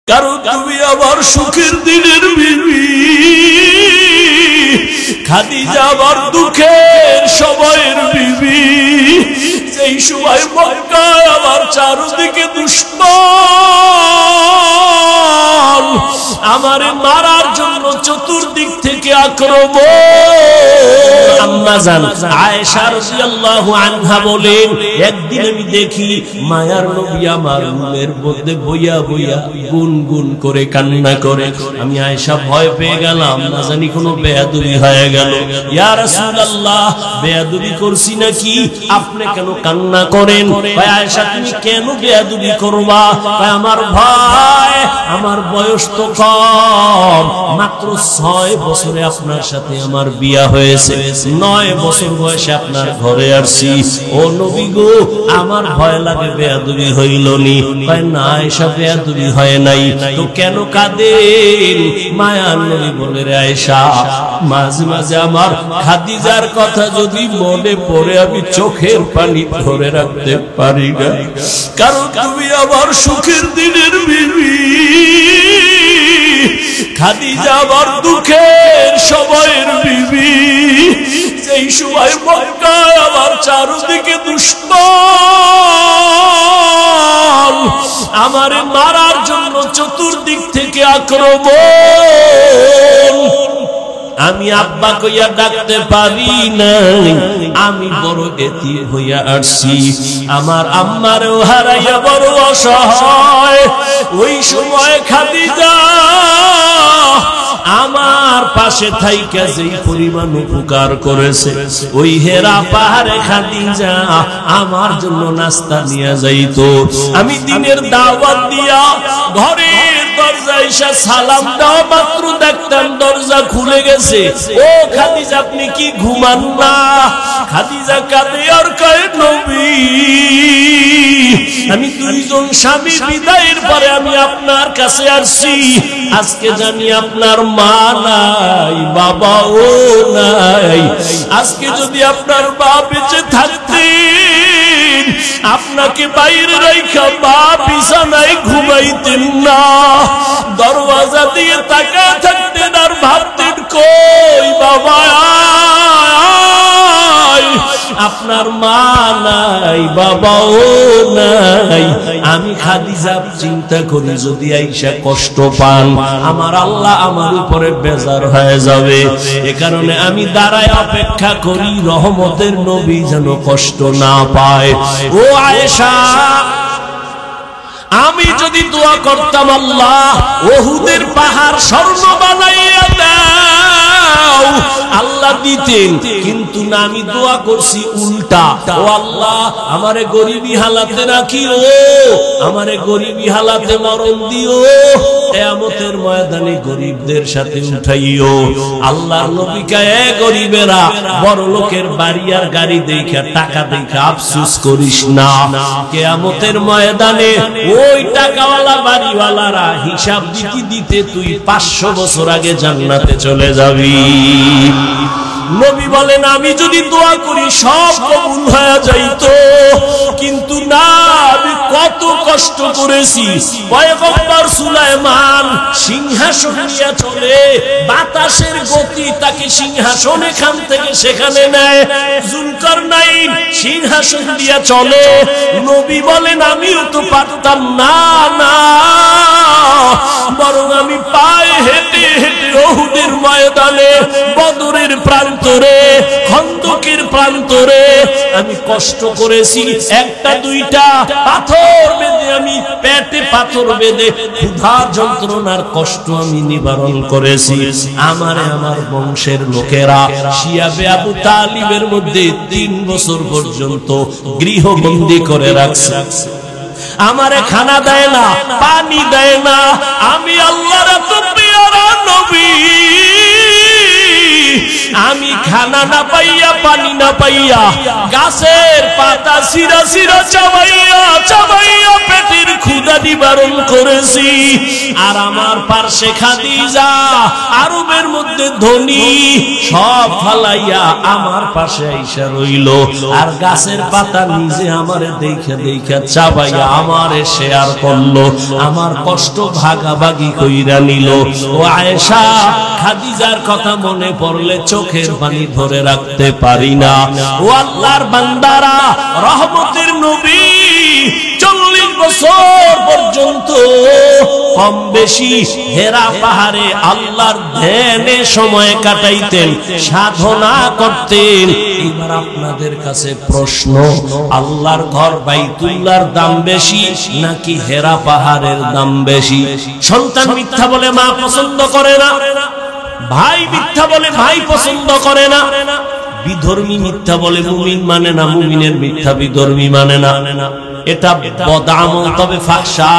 কারণ তুমি আমার সুখের দিনের বিবি, খাদিজা আমার দুঃখের সময়ের বিবি। সেই সময় মক্কায় আমার চারদিকে দুশমন আমারে মারার জন্য চতুর্দিক থেকে আক্রমণ। আম্মা জান আয়েশা রাদিয়াল্লাহু আনহা বলেন, একদিন আমি দেখি মায়ার নবী আমার রুমের মধ্যে বইয়া বইয়া গুনগুন করে কান্না করে। আমি আয়েশা ভয় পেয়ে গেলাম, না জানি কোনো বেয়াদবি হয়ে গেল। ইয়া রাসূলুল্লাহ, বেয়াদবি করছি নাকি? আপনি কেন কান্না করেন? কয় আয়েশা তুমি কেন বেয়াদবি করবা? কয় আমার ভয়, আমার বয়স তো কম, মাত্র 6 বছরে আপনার সাথে আমার বিয়া হয়েছে, 9 বছর বয়সে আপনার ঘরে আসছি। ও নবী গো, আমার ভয় লাগে বেয়াদবি হইল নি। কয় না আয়েশা, বেয়াদবি হয় নাই। তো কেন কাঁদেন? মায়ার নবী বলে, রে আয়েশা, মাঝে মাঝে আমার খাদিজার কথা যদি মনে পড়ে আমি চোখের পানি ধরে রাখতে পারি না। কারণ তুমি আমার সুখের দিনের বিবি, খাদিজা আমার দুঃখের সময়ের বিবি। সেই সময় মক্কায় আমার চারদিকে দুশমন আমারে মারার জন্য চতুর্দিক থেকে আক্রমণ। আমি আব্বা কইয়া ডাকতে পারি নাই, আমি বড় এতিম হইয়া আসছি। আমার আম্মারও হারাইয়া বড় অসহায়। ওই সময় খাদিজা আমার পাশে থাইকা যেই পরিমাণ উপকার করেছে, ওই হেরা পাহাড়ে খাদিজা আমার জন্য নাস্তা নিয়ে যাইতো। আমি দিনের দাওয়াত দিয়া ঘরের দরজায় এসে সালাম দেওয়া মাত্র দেখতাম দরজা খুলে গেছে। ও খাদিজা, আপনি কি ঘুমান না? খাদিজা কাঁদে আর কয়, নবী, আমি 2 জন স্বামী বিদায়ের পরে আমি আপনার কাছে আসছি। আজকে জানি আপনার মা নাই, বাবাও নাই। আজকে যদি আপনার মা বেঁচে থাকতেন, আপনাকে বাইরে রাইখা মা বিছানায় ঘুমাইতেন না, দরওয়াজা দিয়ে তাকায় থাকতেন আর ভাবতেন, কই বাবা, আপনার মা নাই, বাবাও নাই। আমি খাদিজা চিন্তা করি, যদি আয়েশা কষ্ট পান, আমার আল্লাহ আমার উপরে বেজার হয়ে যাবে। এ কারণে আমি দাঁড়ায় অপেক্ষা করি রহমতের নবী যেন কষ্ট না পায়। ও আয়েশা, আমি যদি দোয়া করতাম আল্লাহ উহুদের পাহাড় স্বর্ণ বানাইয়া দাও, আল্লাহ দিতেন। কিন্তু না, আমি দোয়া করছি উল্টা, ও আল্লাহ আমারে গরিবী হালাতে রাখিও, আমারে গরিবী হালাতে মরণ দিও, কিয়ামতের ময়দানে গরিবদের সাথে উঠাইও। আল্লাহর নবী কয়, এ গরিবেরা, বড় লোকের বাড়ি আর গাড়ি দেখা, টাকা দেখা আফসোস করিস না। কিয়ামতের ময়দানে ওই টাকাওয়ালা বাড়িওয়ালারা হিসাব দিতে দিতে তুই 500 বছর আগে জান্নাতে চলে যাবি। নবী বলেন, আমি যদি দোয়া করি সব কবুল হয়ে যাইতো, কিন্তু না, আমি কত কষ্ট করেছি। পয়গম্বর সুলাইমান সিংহাসন নিয়ে চলে, বাতাসের গতি তাকে সিংহাসন এখান থেকে সেখানে নেয়। জুলকারনাইন সিংহাসন দিয়ে চলে। নবী বলেন, আমিও তো পারতাম না, না, বরং আমি পায়ে হেঁটে হেঁটে উহুদের ময়দানে, বদরের প্রান্তরে, খন্দকের প্রান্তরে আমি কষ্ট করেছি। একটা দুইটা পাথর বেঁধে, আমি পেটে পাথর বেঁধে ক্ষুধার যন্ত্রণার কষ্ট আমি নিবারণ করেছি। আমারে আমার বংশের লোকেরা শিয়াবে আবু তালিবের মধ্যে 3 বছর পর্যন্ত গৃহবন্দী করে রাখছে। আমারে খানা দেয় না, পানি দেয় না। আমি আল্লাহর এত পেয়ারা নবী, আমি খানা না পাইয়া পানি না পাইয়া গাছের পাতা সিরা সিরা চাবাইয়া চাবাইয়া পেটের ক্ষুধা নিবারণ করেছি। আর আমার পার্শ্বে খাদিজা আরবের মধ্যে ধনী, সব ফালাইয়া আমার পাশে আইসা রইল আর গাছের পাতা নিজে আমারে দেখে দেখে চাবাইয়া আমারে শেয়ার করলো, আমার কষ্ট ভাগাভাগি কইরা নিল। ও আয়েশা, খাদিজার কথা মনে পড়লে চোখের পানি ধরে রাখতে পারি না। ও আল্লাহর বান্দারা, রহমতের নবী 40 বছর পর্যন্ত কম বেশি হেরা পাহাড়ে আল্লাহর ধ্যানে সময় কাটাইতেন, সাধনা করতেন। এবার আপনাদের কাছে প্রশ্ন, আল্লাহর ঘর বাইতুল্লাহর দাম বেশি নাকি হেরা পাহাড়ের দাম বেশি? সন্তান মিথ্যা বলে মা পছন্দ করে না, ভাই মিথ্যা বলে ভাই পছন্দ করে না, বিধর্মী মিথ্যা বলে মুমিন মানে না, মুমিনের মিথ্যা বিধর্মী মানে না। এটা বদআমল, তবে ফাহশা।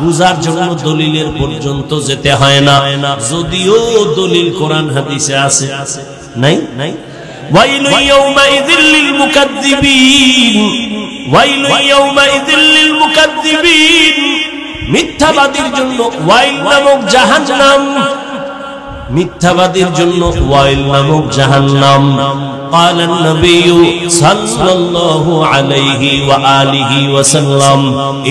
বুঝার জন্য দলিলের পর্যন্ত যেতে হয় না, যদিও দলিল কোরআন হাদিসে আছে। নাই নাই ওয়াইলু ইয়াউমাইযিল লিল মুকাদ্দিবিন, ওয়াইলু ইয়াউমাইযিল লিল মুকাদ্দিবিন। মিথ্যাবাদীর জন্য ওয়াইল নামক জাহান্নাম, মিথ্যাবাদীর জন্য ওয়াইল নামক জাহান্নাম। قال النبي صلى الله عليه وآله وسلم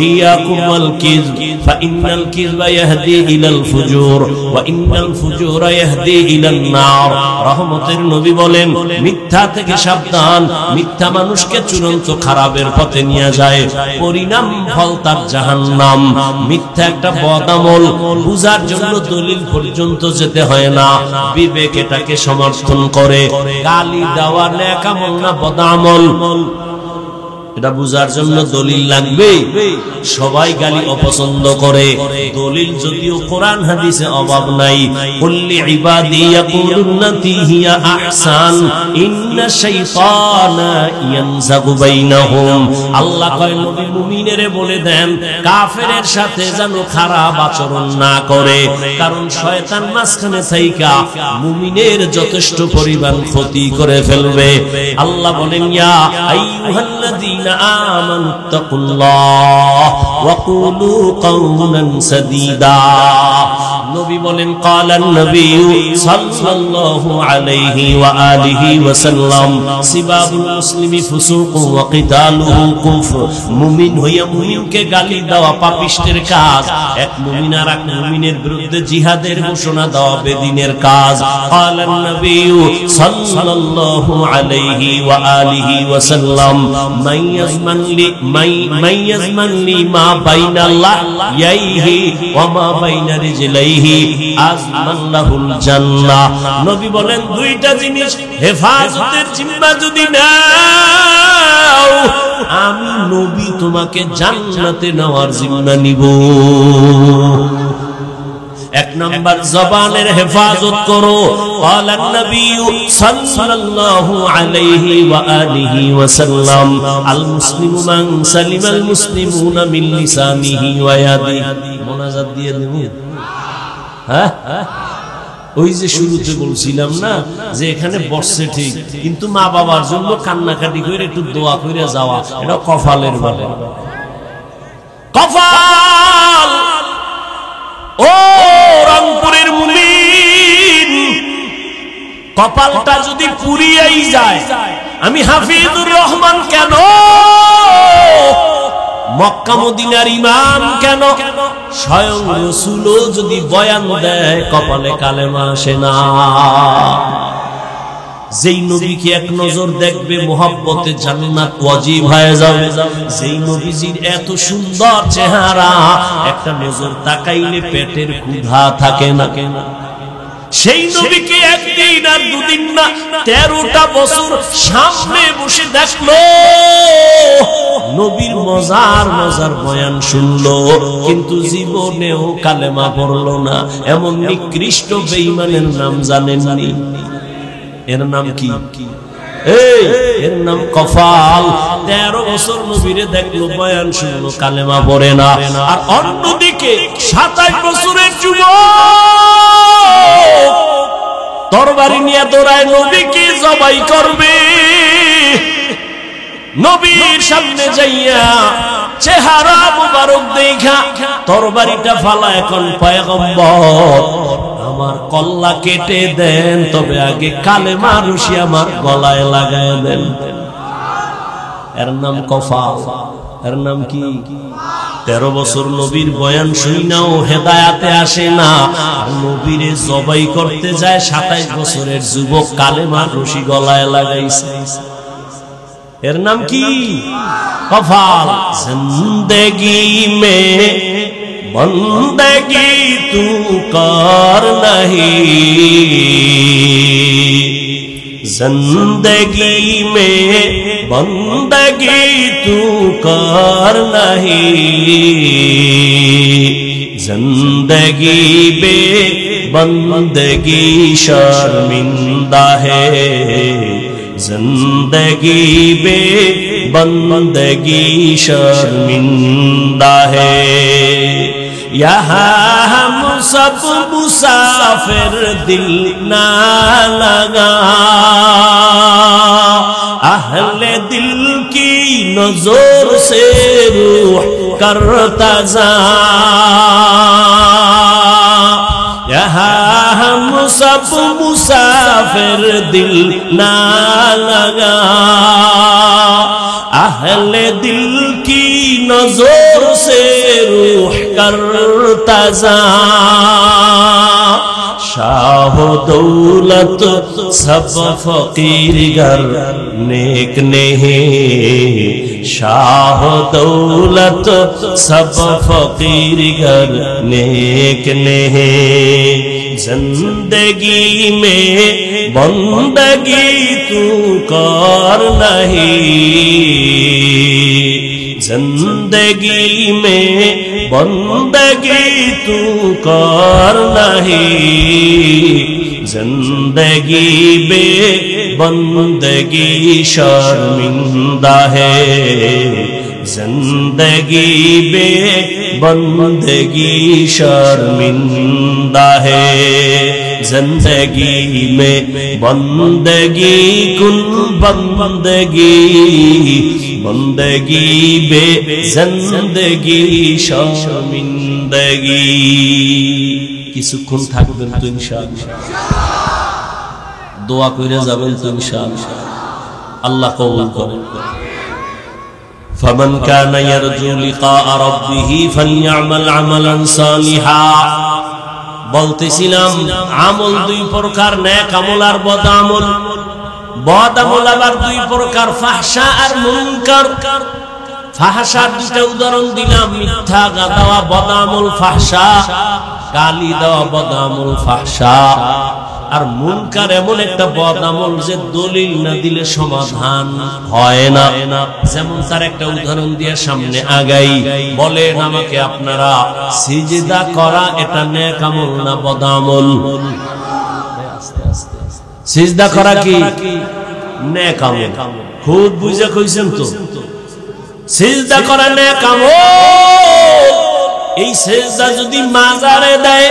إياكم والكذب فإن الكذب يهدي إلى الفجور وإن الفجور يهدي إلى النار। রহমতের নবী বলেন, মিথ্যা থেকে সাবধান, মিথ্যা মানুষকে চূড়ান্ত খারাপের পথে নিয়ে যায়, পরিণাম ফল তার জাহান্নাম। মিথ্যা একটা বদআমল, বুঝার জন্য দলিল পর্যন্ত যেতে হয় না, বিবেক এটাকে সমর্থন করে। গালি দেওয়া নেক আমল না বদআমল, এটা বুঝার জন্য দলিল লাগবে। সবাই গালি অপছন্দ করে, দলিল যদিও কোরআন হাদিসে অভাব নাই। কুল্লি ইবাদি ইয়াকুলুন্নাতি হিয়া আহসান ইন্না শাইতানা ইয়ানজাগু বাইনাহুম। আল্লাহ কয়, নবী মুমিনেরে বলে দেন কাফেরের সাথে যেন খারাপ আচরণ না করে, কারণ শয়তান মাঝখানে থাইকা মুমিনের যথেষ্ট পরিমাণ ক্ষতি করে ফেলবে। আল্লাহ বলেন, ইয়া আইয়ুহাল্লাযীনা আমানুত্তাকুল্লাহ ওয়া কুলু কাওলান সাদীদা। নবী বলেন, ক্বালান নবী সাল্লাল্লাহু আলাইহি ওয়া আলিহি ওয়া সাল্লাম সিবাবুল মুসলিমি ফুসুকু ওয়া কিতালুহু কুফর। মুমিন হইয়া মুমিনকে গালি দেওয়া পাপিষ্টের কাজ, এক মুমিন আর এক মুমিনের বিরুদ্ধে জিহাদের ঘোষণা দেওয়া বেদিনের কাজ। ক্বালান নবী সাল্লাল্লাহু আলাইহি ওয়া আলিহি ওয়া সাল্লাম মাইয়াজমান লি মা বাইনা লাহইহি ওয়া মা বাইনা রিজলাইহি আজমান লাহুল জান্নাহ। নবী বলেন, দুইটা জিনিস হেফাজতের জিম্মা যদি নাও, আমি নবী তোমাকে জান্নাতে নেওয়ার জিম্মা নিব। এক নাম্বার, জবানের হেফাজত করো। ক্বালান নবী সাল্লাল্লাহু আলাইহি ওয়া আলিহি ওয়া সাল্লাম আল মুসলিমু মান সালিমাল মুসলিমুনা মিন লিসানিহি ওয়া ইয়াদিহি। মোনাজাত দিয়ে দেব। হ্যাঁ, ওই যে শুরুতে বলছিলাম না যে এখানে বসছে ঠিক, কিন্তু মা বাবার জন্য কান্নাকাটি করে একটু দোয়া করে যাওয়া, এটা কপালের ব্যাপার। কপাল। ও রংপুরের মুমিন, কপালটা যদি পুড়িয়েই যায়, আমি হাফিজুর রহমান কেন, মক্কা মদিনার ইমাম কেন, স্বয়ং রাসূলও যদি বয়ান দেয় কপালে কালেমা আসে না। যেই নবীকে এক নজর দেখবে মুহাব্বতে জান্নাত ওয়াজিব হয়ে যাবে। যেই নবীজির এত সুন্দর চেহারা, একটা নজর তাকাইলে পেটের ক্ষুধা থাকে না। সেই নবীকে একদিন আর দুদিন না 13টা বছর সামনে বসে দেখলো, নবীর মজার মজার বয়ান শুনলো, কিন্তু জীবনেও কালেমা পড়লো না। এমন নিকৃষ্ট বেঈমানের নাম জানেননি? এর নাম কি? এর নাম কফাল। 13 বছর নবীরে দেখলো, বয়ান শুনলো, কালেমা পড়ে না। আর অন্যদিকে 27 বছরের যুবক তরবারি নিয়ে দৌড়ায় নবীকে জবাই করবে, নবীর সামনে যাইয়া চেহারা মুবারক দেখা তরবারিটা ফালায় কোন পয়গম্বর আমার কল্লা কেটে দেন, তবে আগে কালেমা রশি আমার গলায় লাগায় দেন। এর নাম কফাল, এর নাম কি? 13 বছর নবীর বয়ান শুনাও হেদায়াতে আসে না, নবীরে জবাই করতে যায় 27 বছরের যুবক কালেমা রশি গলায় লাগাইছে। এর নাম কি? কফাল। জিন্দেগি মে বন্দগি তু কর নহি, জিন্দেগি মে বন্দগি তু কর নহি, জিন্দেগি বে বন্দগি শর্মিন্দা है, जिंदगी बे बंदगी शर्मिंदा है। यहाँ हम सब मुसाफिर दिल ना लगा, अहले दिल की नजर से रूह करता जा, यहाँ हम सब मुसाफिर दिल ना लगा, अहले दिल की नजर से रूह करता जा, शाह दौलत सब फकीर गर नेक नहीं, शाह दौलत सब फकीर गर नेक नहीं, जिंदगी में बंदगी तू कर नहीं, जिंदगी में बंदगी तू कर नहीं, जिंदगी बे बंदगी शर्मिंदा है, जिंदगी बे बंदगी शर्मिंदा है, जिंदगी में बंदगी कुल बंदगी, बंदगी बे जिंदगी शर्मिंदगी। কিছুক্ষণ থাকবেন তো ইনশাআল্লাহ, দোয়া করে যাবেন তো ইনশাআল্লাহ, আল্লাহ কবুল করেন। فمن كان يرجو لقاء ربه فليعمل عملا صالحا। বলতেছিলাম আমল দুই প্রকার, নেক আমল আর বদ আমল। বদ আমল আবার দুই প্রকার, ফাহশা আর মুনকার। ফাহশার দুইটা উদাহরণ দিলাম, মিথ্যা গাওয়া বদ আমল ফাহশা, গালি দেওয়া বদ আমল ফাহশা। আর মুনকার এমন একটা বদ আমল যে দলিল না দিলে সমাধান হয় না। যেমন তার একটা উদাহরণ দিয়ে সামনে আগাই, বলেন আমাকে আপনারা, সিজদা করা এটা নেক আমল না বদ আমল? সিজদা করা কি নেক আমল? খুব বুঝে কইছেন তো, সিজদা করা নেক আমল। এই সিজদা যদি মাজারে দেয়,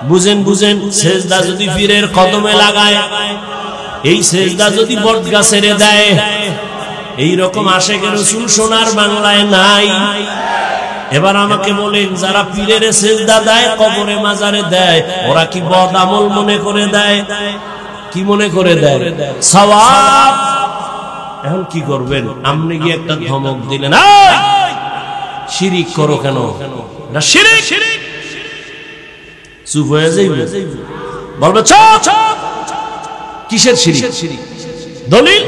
বুঝেন বুঝেন, সেজদা যদি পীরের কদমে লাগায়, এই সেজদা যদি বটগাছের দেয়, এই রকম আশেকের রাসূল সোনার বাংলায় নাই। এবার আমাকে বলেন, যারা পীরের সেজদা দেয়, কবরে মাজারে দেয়, ওরা কি বদ আমল মনে করে দেয়? কি মনে করে দেয়? সওয়াব। এখন কি করবেন? আপনি গিয়ে একটা ধমক দিলেন, শিরিক করো কেন? না শিরিক। চুপ হয়ে যাইবে, বলবে কিসের শিরিক? দলিল।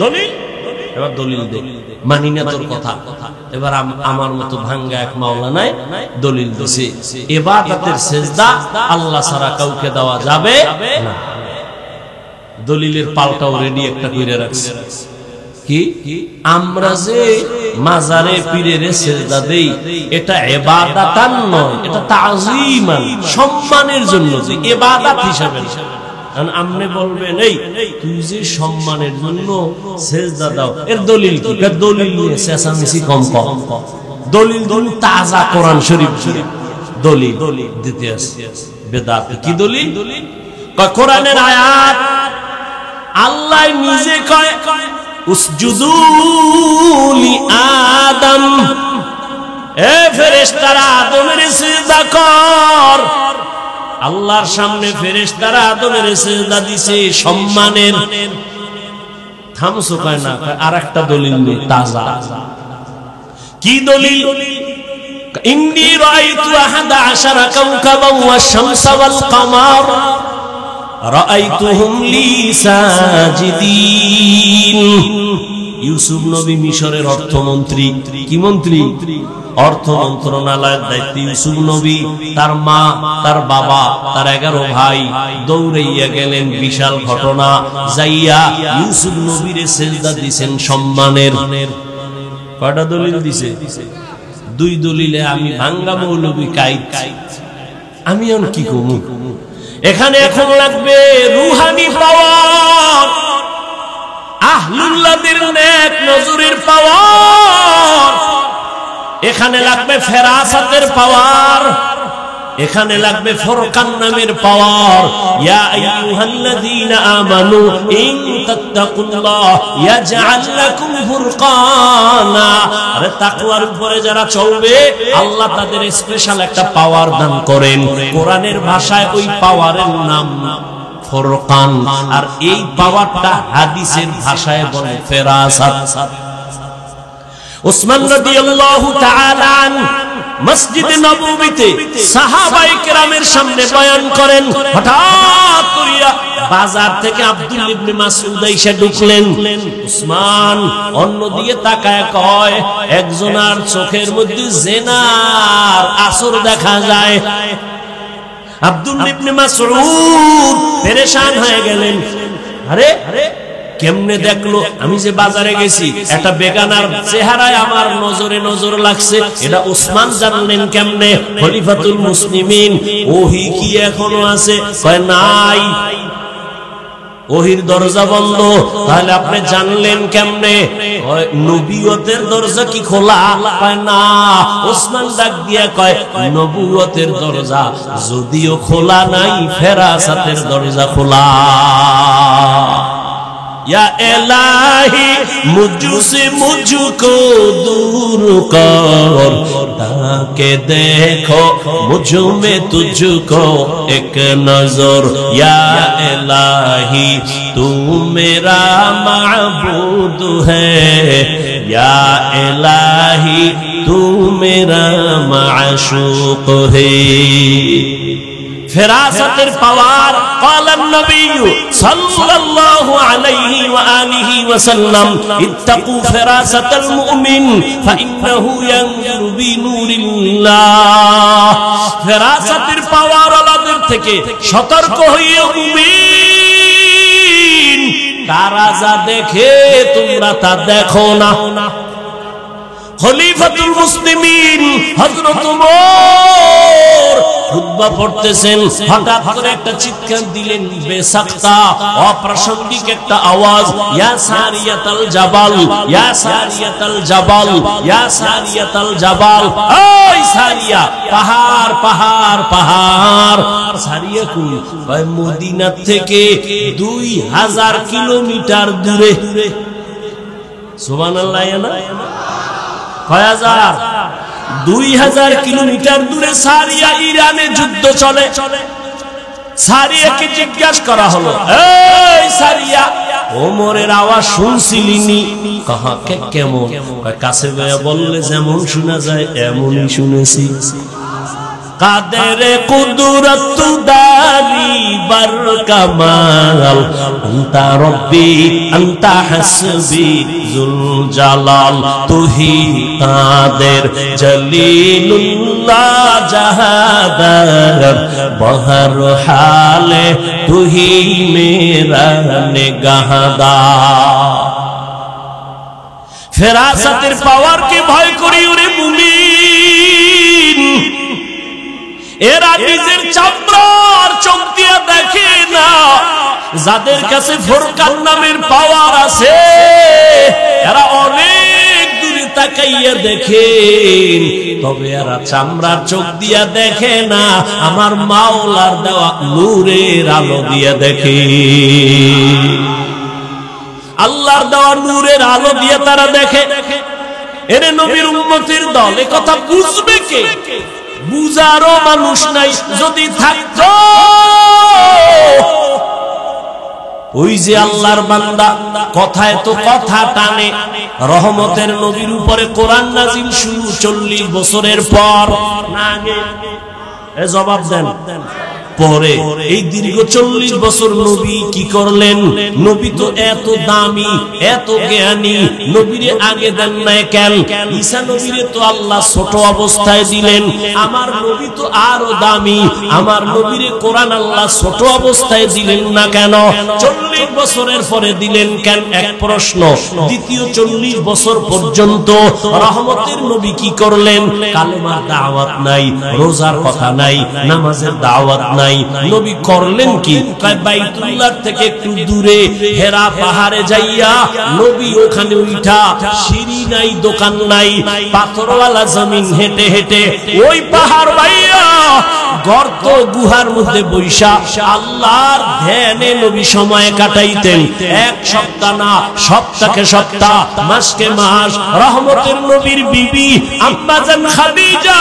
এবার দলিল দে, মানি না তোর কথা। এবার আমার মতো ভাঙ্গা এক মাওলানায় দলিল দিছে, ইবাদতের সেজদা আল্লাহ ছাড়া কাউকে দেওয়া যাবে না। দলিলের পাল্টাও রেডি একটা করে রাখছে। কি আমরা যে মাজারে পীরের সেজদা দেই, এটা ইবাদাতান নয়, এটা তাযীমান, সম্মানের জন্য, যে ইবাদত হিসাবে। কারণ আপনি বলবেন, এই তুই যে সম্মানের জন্য সেজদা দাও, এর দলিল কি? দলিল নিয়ে চেঁচামেচি কম কম। দলিল দলিল তাজা কোরআন শরীফ দলিল দিতে আসছে। বেদাত কি দলিল? কোরআনের আয়াত, আল্লাহ নিজে কয় উসজুদু লি আদম, এ ফেরেশতারা আদমের সিজদা কর। আল্লাহর সামনে ফেরেশতারা আদমের সিজদা দিছে সম্মানের। থামসো কয় না, আরেকটা দলিল নেই তাজা। কি দলিল? ইন্নী রাআইতু আহাদা আশারা কাওকাবান ওয়াশ শামসা ওয়াল কামার রাআইতুহুম লি সাজিদিন। ইউসুফ নবী মিশরের অর্থমন্ত্রী। কি মন্ত্রী? অর্থ মন্ত্রণালয়ের দায়িত্বে ইউসুফ নবী, তার মা, তার বাবা, তার 11 ভাই দৌড়াইয়া গেলেন। বিশাল ঘটনা। যাইয়া ইউসুফ নবীরে সিজদা দিবেন সম্মানের। কয়টা দলিল দিছে? 2 দলিলে আমি ভাঙ্গা মৌলবী কাইত। আমি এখন কি কমু? এখানে এখন লাগবে রুহানি পাওয়ার, আহলুল্লাহদের নেক নজরের পাওয়ার। এখানে লাগবে ফেরাসাতের পাওয়ার, এখানে লাগবে ফুরকান নামের পাওয়ার। ইয়া আইয়ুহাল্লাযীনা আমানু ইন তাত্তাকুল্লাহ ইয়াজআল লাকুম ফুরকানা। আরে তাকওয়ার উপরে যারা চলবে আল্লাহ তাদের স্পেশাল একটা পাওয়ার দান করেন। কোরআনের ভাষায় ওই পাওয়ারের নাম ফুরকান, আর এই পাওয়ারটা হাদিসের ভাষায় বলে ফেরাসাত। উসমান রাদিয়াল্লাহু তাআলা মসজিদে নববীতে সাহাবায়ে কেরামের সামনে বয়ান করেন। হঠাৎ করিয়া বাজার থেকে আব্দুল্লাহ ইবনে মাসউদ এসে ঢুকলেন। উসমান অন্যদিকে তাকায় কয়, একজনের চোখের মধ্যে জিনার আসর দেখা যায়। আব্দুল্লাহ ইবনে মাসউদ পেরেশান হয়ে গেলেন। আরে কেমনে দেখলো? আমি যে বাজারে গেছি একটা বেগানার চেহারায় আমার নজরে নজর লাগছে, এটা উসমান জানলেন কেমনে? খলিফাতুল মুসলিমিন। ওহী কি এখনো আছে? কয় নাই, ওহির দরজা বন্ধ। তাহলে আপনি জানলেন কেমনে? নবুয়তের দরজা কি খোলা? কয় না। ওসমান ডাক দিয়া কয়, নবুয়তের দরজা যদিও খোলা নাই, ফেরাসাতের দরজা খোলা। या इलाही मुझसे मुझको दूर कर, ताके देखो मुझ में तुझको एक नजर। या इलाही तू मेरा माबूद है, या इलाही तू मेरा माशूक है। ফেরাসাতের পাওয়ার। قال النبي صلى الله عليه وآله وسلم اتقوا فراسة المؤمن فإنه ينظر بنور الله। ফেরাসাতের পাওয়ার আলাদের থেকে সতর্ক হইয়া মুমিন, তারা যা দেখে তোমরা তা দেখো না। খলিফাতুল মুসলিমিন হযরত ওমর খুতবা পড়তেছেন, হঠাৎ করে একটা চিৎকার দিলেন, বেসাক্তা অপ্রাসঙ্গিক একটা আওয়াজ। ইয়া সারিয়াতাল জাবাল, ইয়া সারিয়াতাল জাবাল, ইয়া সারিয়াতাল জাবাল। ওই সারিয়া, পাহাড় পাহাড় পাহাড়। সারিয়া কোন? ভাই মদিনা থেকে 2000 কিলোমিটার দূরে। সুবহানাল্লাহ। না 2000 কিলোমিটার দূরে সারিয়া। ইরানে যুদ্ধ চলে। সারিয়াকে জিজ্ঞাসা করা হলো, এই সারিয়া, ওমরের আওয়াজ শুনছিলিনি? কাহাকে কেমন? কাছে গিয়ে বললে যেমন শোনা যায় এমনই শুনেছি। কাদের কুদরত দারি বার কামাল, আনতা রব্বি আনতা হাসবি জুল জালাল। তুহি কাদের জলিলুল্লাহ জাহাদার, বহর হালে তুহি মেরা নিগাহদার। ফেরাসাতের পাওয়ারকে ভয় করি ওরে মুমিন। এরা নিজের চামড়ার চোখ দিয়ে দেখে না। যাদের কাছে ফুরকান নামের পাওয়ার আছে এরা অনেক দূরে তাকাইয়া দেখেন, তবে এরা চামড়ার চোখ দিয়া দেখে না, আমার মাওলার দেওয়া নূরের আলো দিয়া দেখে। আল্লাহর দেওয়া নূরের আলো দিয়ে তারা দেখে। এরে নবীর উম্মতের দল, এ কথা বুঝবে কে? বুঝারও মানুষ নাই। যদি থাকতো ওই যে আল্লাহর বান্দা কথায় তো কথা টানে, রহমতের নবীর উপরে কোরআন নাজিল শুরু 40 বছরের পর না আগে? জবাব দেন। পরে এই দীর্ঘ 40 বছর নবী কি করলেন? নবী তো এত দামি, এত জ্ঞানী, নবীরে আগে দেন নাই কেন? ঈসা নবীরে তো আল্লাহ ছোট অবস্থায় দিলেন, আমার নবী তো আরো দামি, আমার নবীরে কোরআন আল্লাহ ছোট অবস্থায় দিলেন না কেন? 40 বছরের পরে দিলেন কেন? এক প্রশ্ন। দ্বিতীয় 40 বছর পর্যন্ত রহমতের নবী কি করলেন? কালেমার দাওয়াত নাই, রোজার কথা নাই, নামাজের দাওয়াত নাই। নবী করলেন কি? বাইতুল্লাহ থেকে একটু দূরে হেরা পাহাড়ে যাইয়া নবী ওখানে উঠা, সিঁড়ি নাই, দোকান নাই, পাথরওয়ালা জমিন হেঁটে হেঁটে ওই পাহাড় বাইয়া গর্ত গুহার মধ্যে বৈশা আল্লাহর ধ্যানে নবী সময় কাটাইতেন। এক সপ্তাহ না, সপ্তাহকে সপ্তাহ, মাসকে মাস। রহমতের নবীর বিবি আম্মা জান খাদিজা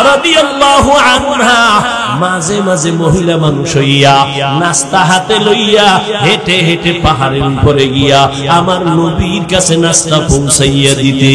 রাদিয়াল্লাহু আনহা মাঝে মাঝে মহিলা মানুষ হইয়া নাস্তা হাতে লইয়া হেঁটে হেঁটে পাহাড়ের উপরে গিয়া আমার নবীর কাছে নাস্তা পৌঁছাইয়া দিতে।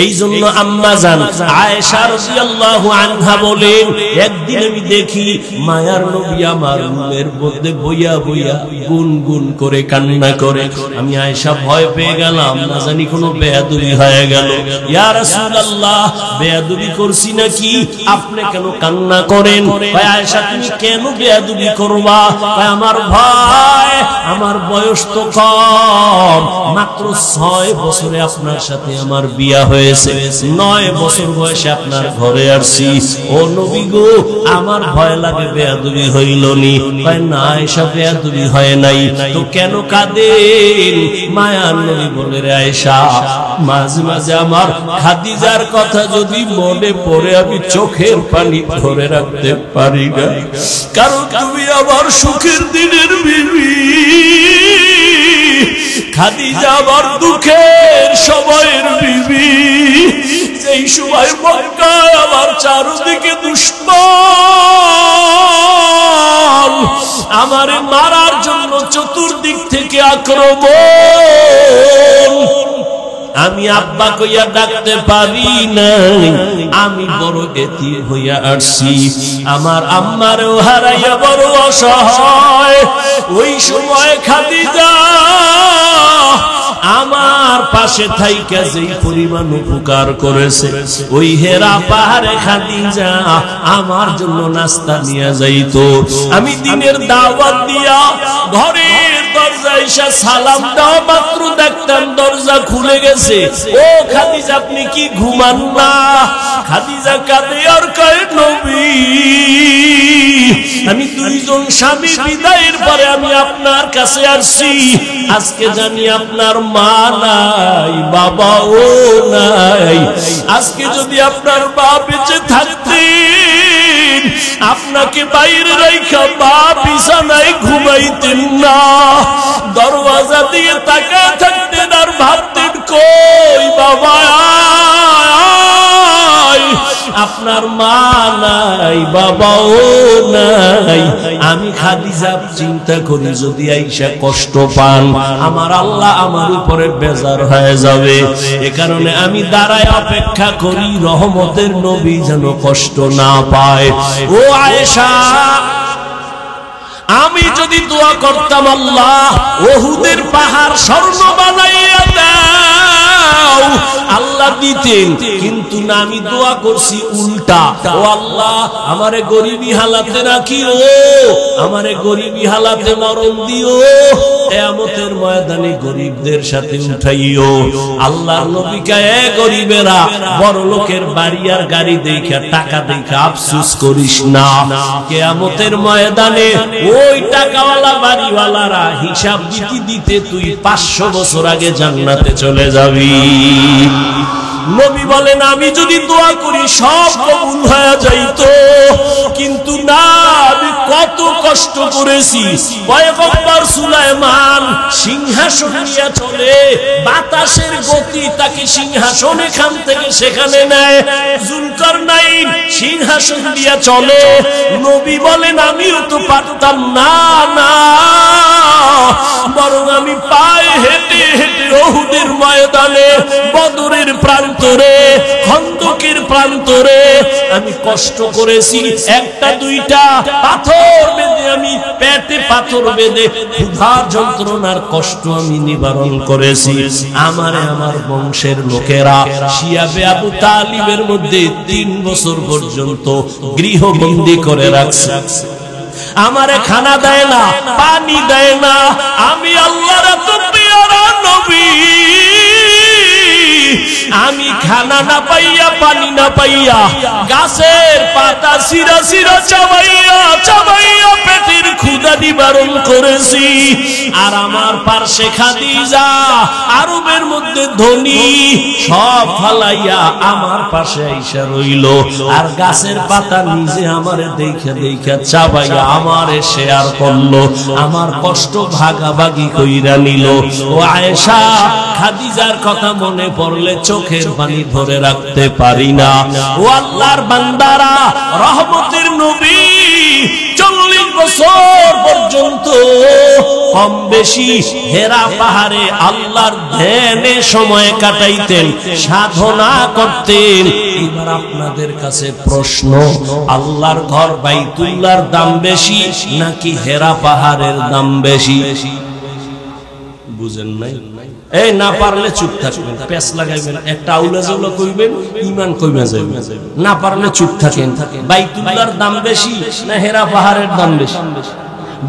এই জন্য আম্মা জান আয়েশা রাদিয়াল্লাহু আনহা বলেন, একদিন আমি দেখি মায়ার নবী আমার রুমের মধ্যে বইয়া বইয়া গুনগুন করে কান্না করে। আমি আয়েশা ভয় পেয়ে গেলাম, না জানি কোনো বেয়াদবি হয়ে গেল। ইয়া রাসূলুল্লাহ, বেয়াদবি করছি নাকি? আপনি কেন কান্না করেন? কয় আয়েশা তুমি কেন বেয়াদবি করবা? কয় আমার ভয়, আমার বয়স তো কম, মাত্র 6 বছরে আপনার সাথে আমার বিয়া হয়েছে, 9 বছর বয়সে আপনার ঘরে আসছি। ও নবী গো, আমার ভয় লাগে বেয়াদবি হইল নি? কয় না আয়েশা, বেয়াদবি হয় নাই। তো কেন কাঁদেন? মায়ার নবী বলে, রে আয়েশা, মাঝে মাঝে আমার খাদিজার কথা যদি মনে পড়ে আমি চোখের পানি ধরে রাখতে পারি না, কারণ তুমি আমার সুখের দিনের বিবি, খাদিজা আমার দুঃখের সময়ের বিবি। সেই সময় মক্কায় আমার চারদিকে দুশমন আমারে মারার জন্য চতুর্দিক থেকে আক্রমণ। আমি আব্বা কইয়া ডাকতে পারি নাই, আমি বড় এতিম হইয়া আসছি, আমার আম্মারেও হারাইয়া বড় অসহায়। ওই সময় খাদিজা আমার পাশে থাইকা যেই পরিমাণ উপকার করেছে, ওই হেরা পাহাড়ে খাদিজা আমার জন্য নাস্তা নিয়ে যাইতো। আমি দিনের দাওয়াত দিয়া ঘরের দরজায় এসে সালাম দেওয়া মাত্র দেখতাম দরজা খুলে গেছে। ও খাদিজা, আপনি কি ঘুমান না? খাদিজা কাঁদে আর কয়, নবী, আমি 2 জন স্বামী বিদায়ের পরে আমি আপনার কাছে আসছি। আজকে জানি আপনার মা নাই, বাবাও নাই। আজকে যদি আপনার মা বেঁচে থাকতেন, আপনাকে বাইরে রাইখা মা বিছানায় ঘুমাইতেন না, দরওয়াজা দিয়ে তাকায় থাকতেন আর ভাবতেন, কই বাবা, আপনার মা নাই, বাবাও নাই। আমি খাদিজা চিন্তা করি, যদি আয়েশা কষ্ট পান, আমার আল্লাহ আমার উপরে বেজার হয়ে যাবে। এ কারণে আমি দাঁড়ায় অপেক্ষা করি রহমতের নবী যেন কষ্ট না পায়। ও আয়েশা, আমি যদি দোয়া করতাম আল্লাহ উহুদের পাহাড় স্বর্ণ বানাইয়া দাও, আল্লাহ দিতেন, কিন্তু না, আমি দোয়া করছি উল্টা। ও আল্লাহ, আমারে গরিবী হালাতে রাখিও, আমারে গরিবী হালাতে মরণ দিও, কিয়ামতের ময়দানে গরিবদের সাথে উঠাইও। আল্লাহর নবী কয়, এ গরিবেরা, বড় লোকের বাড়ি আর গাড়ি দেখা, টাকা দেখা আফসোস করিস না। কিয়ামতের ময়দানে ওই টাকাওয়ালা বাড়িওয়ালারা হিসাব দিতে দিতে তুই 500 বছর আগে জান্নাতে চলে যাবি। নবী বলেন, আমি যদি দোয়া করি সব কবুল হয়ে যাইতো, কিন্তু না, আমি কত কষ্ট করেছি। পয়গম্বর সুলাইমান সিংহাসন নিয়ে চলে, বাতাসের গতি তাকে সিংহাসন এখান থেকে সেখানে নেয়। জুলকারনাইন সিংহাসন দিয়ে চলে, নবী বলেন আমিও তো পারতাম না, না বরং আমি পায়ে হেঁটে হেঁটে উহুদের ময়দানে, বদরের প্রান্তরে, খন্দকের প্রান্তরে আমি কষ্ট করেছি। একটা দুইটা পাথর বেঁধে, আমি পেটে পাথর বেঁধে ক্ষুধার যন্ত্রণার কষ্ট আমি নিবারণ করেছি। আমারে আমার বংশের লোকেরা শিয়াবে আবু তালিবের মধ্যে 3 বছর পর্যন্ত গৃহবন্দী করে রাখছে। আমারে খানা দেয় না, পানি দেয় না। আমি আল্লাহর এত পেয়ারা নবী, আমি খানা না পাইয়া, পানি না পাইয়া, গাছের পাতা সিরা সিরা চাবাইয়া চাবাইয়া পেটের ক্ষুধা নিবারণ করেছি। আর আমার পার্শ্বে খাদিজা, আরবের মধ্যে ধনী, সব ফালাইয়া আমার পাশে আইসা রইল। আর গাছের পাতা নিজে আমারে দেখে দেখে চাবাইয়া আমারে শেয়ার করলো, আমার কষ্ট ভাগাভাগি কইরা নিল। ও আয়েশা, খাদিজার কথা মনে পড়লে চোখের পানি ধরে রাখতে পারি না। ও আল্লাহর বান্দারা, রহমতের নবী 40 বছর পর্যন্ত কম বেশি হেরা পাহাড়ে আল্লাহর ধ্যানে সময় কাটাইতেন, সাধনা করতেন। এবার আপনাদের কাছে প্রশ্ন, আল্লাহর ঘর বাইতুল্লাহর দাম বেশি নাকি হেরা পাহাড়ের দাম বেশি? বুঝেন নাই? এই না পারলে চুপ থাকবেন, পেছ লাগাইবেন, একটা আউলা জাউলা কইবেন, ঈমান কইমা যাবে। না পারলে চুপ থাকেন। বাইতুল্লাহর দাম বেশি না হেরা পাহাড়ের দাম বেশি?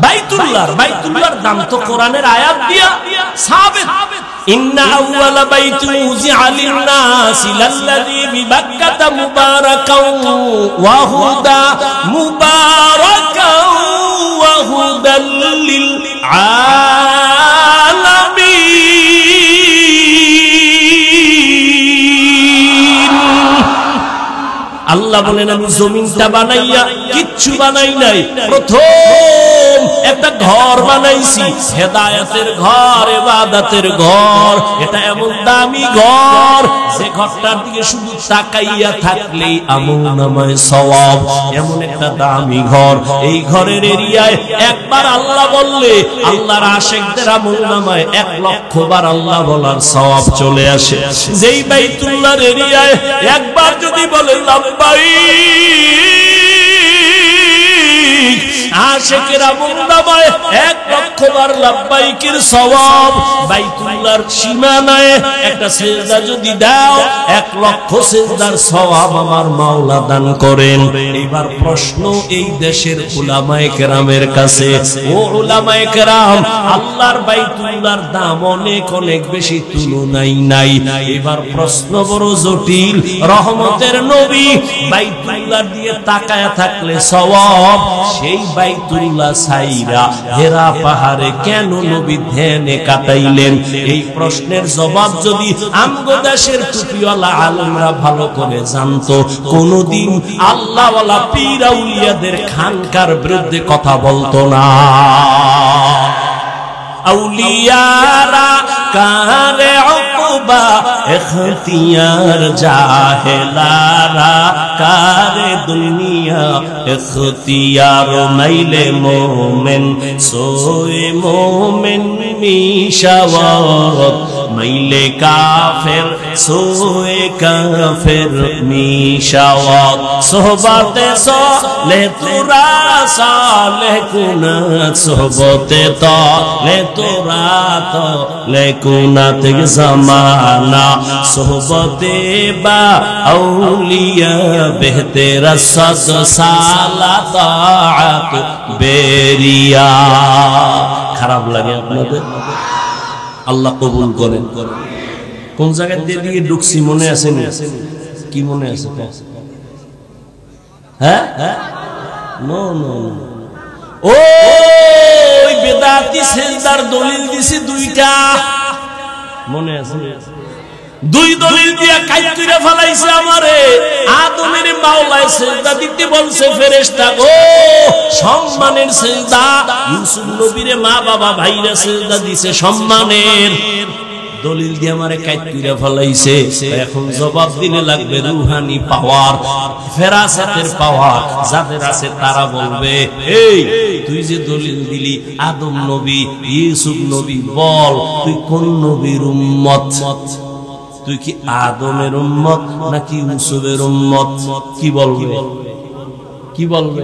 বাইতুল্লাহর দাম তো কোরআনের আয়াত দিয়া সাবিত। ইন্না আউওয়ালা বাইতুন উযিআ লিন-নাসি লাল্লাযী বিবাক্কাতা মুবারাকাও ওয়া হুদা মুবারাকাও ওয়া হুদাল লিল আলামিন। আল্লাহ বলেন আমি জমিনটা বানাইয়া কিচ্ছু বানাই নাই, প্রথম একটা ঘর বানাইছি, হেদায়েতের ঘর, ইবাদতের ঘর। এটা এমন দামি ঘর যে ঘরটার দিকে শুধু তাকাইয়া থাকলেই আমলনামায় সওয়াব। এমন একটা দামি ঘর। এই ঘরের এরিয়ায় একবার আল্লাহ বললে আল্লাহর আশিকদের আমলনামায় 1 লক্ষ বার আল্লাহ বলার সওয়াব চলে আসে। যেই বাইতুল্লাহর এরিয়ায় একবার যদি বলে লাব্বাইক, আশিকের আমলনামায় 1 লক্ষ বার লাব্বাইকের সওয়াব। বাইতুল্লাহর সীমানায় একটা সিজদা যদি দাও, 1 লক্ষ সিজদার সওয়াব আমার মাওলা দান করেন। এবার প্রশ্ন এই দেশের উলামায়ে কেরামের কাছে, ও উলামায়ে কেরাম, আল্লাহর বাইতুল্লাহর দাম অনেক অনেক বেশি, তুলনাই নাই। এবার প্রশ্ন বড় জটিল। রহমতের নবী বাইতুল্লাহ দিয়ে তাকায়া থাকলে সওয়াব, সেই বাইতুল্লাহ ছাইরা হেরা পাহাড়ে কেন নবী ধ্যানে কাটাইলেন? এই প্রশ্নের জবাব যদি আমগো দেশের টুপিওয়ালা আলেমরা ভালো করে জানতো, কোনদিন আল্লাহওয়ালা পীর আউলিয়াদের খানকার বিরুদ্ধে কথা বলতো না। আউলিয়ারা কারে উকবা ইখতিয়ার, জাহেলারা কারে দুনিয়া ইখতিয়ার। মাইলে মোমেন সোয়ে মোমেন মিশাওয়াত, মাইলে কাফের সোয়ে কাফের মিশাওয়াত। সোহবতে সলে তোরা সালে কুনাত, সোহবতে তলে তোরা তলে কুনাত জামানা। সোহবতে বা আউলিয়া বেহতেরা সদ সালা তাআত বেরিয়া। খারাপ লাগে আপনাদের? আল্লাহ কবুল করেন। কোন জায়গায় দিয়ে ঢুকছি মনে আছে? কি মনে আছে? হ্যাঁ, নো নো, ওই বেদাতি সেজদার দলিল দিছি 2টা, মনে আছে? দুই দলিল দিয়া কাইতুরে ফলাইছে আমারে। আদমের মাওলায় সিজদা দিতে বলছে ফেরেশতা গো, সম্মানের সিজদা। ইউসুফ নবীরে মা বাবা ভাইরা সিজদা দিছে সম্মানের। দলিল দিয়ে আমারে কাইতুরে ফলাইছে। এখন জবাব দিলে লাগবে রূহানি পাওয়ার, ফেরাসাতের পাওয়ার যাদের আছে তারা বলবে, এই তুই যে দলিল দিলি আদম নবী ইউসুফ নবী, বল তুই কোন নবীর উম্মত? তুই কি আদমের উম্মত নাকি ইউসুফের উম্মত? কি বলবে? কি বলবে?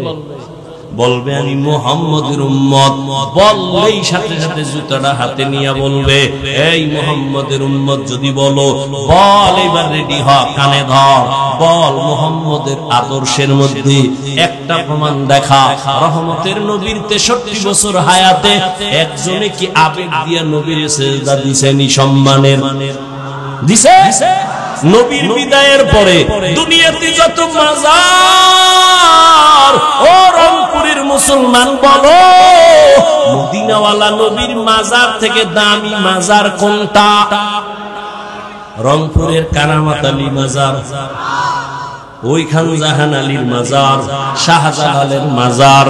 বলবে আমি মুহাম্মদের উম্মত। বললেই সাথে সাথে জুতাটা হাতে নিয়ে বলবে, এই মুহাম্মদের উম্মত যদি বলো, বল এবার রেডি হ, কানে ধর, বল মুহাম্মদের আদর্শের মধ্যে একটা প্রমাণ দেখা। রহমতের নবীর 63 বছর হায়াতে একজনে কি আবেগ দিয়া নবীর সিজদা দিছেনি সম্মানের? দিছে? নবীর বিদায়ের পরে দুনিয়াতে যত মাজার, ও রংপুরের মুসলমান বলো, মদিনাওয়ালা নবীর মাজার থেকে দামি মাজার কোনটা? রংপুরের কারামাত আলী মাজার, ওইখান জাহান আলীর মাজার, শাহজালালের মাজার,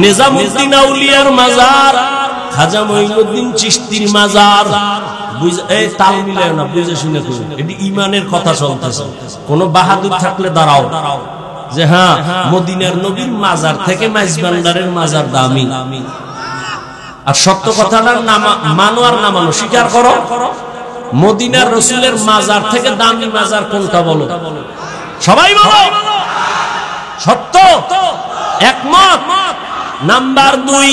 নিজামুদ্দিন আউলিয়ার মাজার, খাজা মঈনুদ্দিন চিশতির মাজার। এই তাল মিলায় না, বুঝে শুনে করুন, এটি ইমানের কথা চলতেছে। কোন বাহাদুর থাকলে দাঁড়াও যে হ্যাঁ মদিনার নবীর মাজার থেকে মাইজবান্ডারের মাজার দামি। আর সত্য কথাটা মানো আর না মানো স্বীকার করো। মদিনার রসুলের মাজার থেকে দামি মাজার কোনটা বলো? সবাই বলো সত্য, একমত। নাম্বার 2,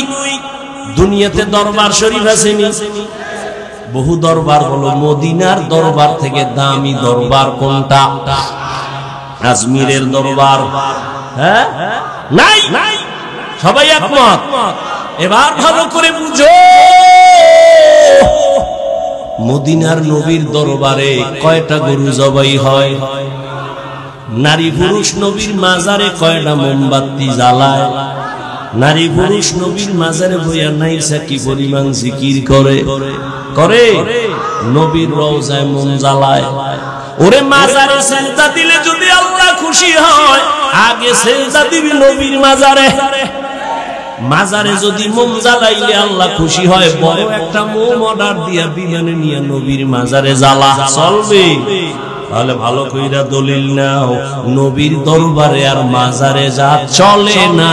দুনিয়াতে দরবার শরীফ আসেনি, বহু দরবার হলো, মদিনার দরবার থেকে দামি দরবার কোনটা? আজমিরের দরবার, হ্যাঁ নাই? সবাই একমত। এবার ভালো করে বুঝো, মদিনার নবীর দরবারে কয়টা গরু জবাই হয়? নারী পুরুষ নবীর মাজারে কয়টা মোমবাতি জ্বালায়? নারী পুরুষ নবীর মাজারে বইয়া নাইসা কি পরিমাণ জিকির করে? নবীর রওজায় মোম জ্বালায়। ওরে মাজারে সিজদা দিলে যদি আল্লাহ খুশি হয়, আগে সিজদা দিবি নবীর মাজারে। মাজারে যদি মোম জ্বালাইলে আল্লাহ খুশি হয়, বড় একটা মোম অর্ডার দিয়া বিমানে নিয়ে নবীর মাজারে জ্বালা, চলবে? তাহলে ভালো কইরা দলিল নাও, নবীর দরবারে আর মাজারে যা চলে না,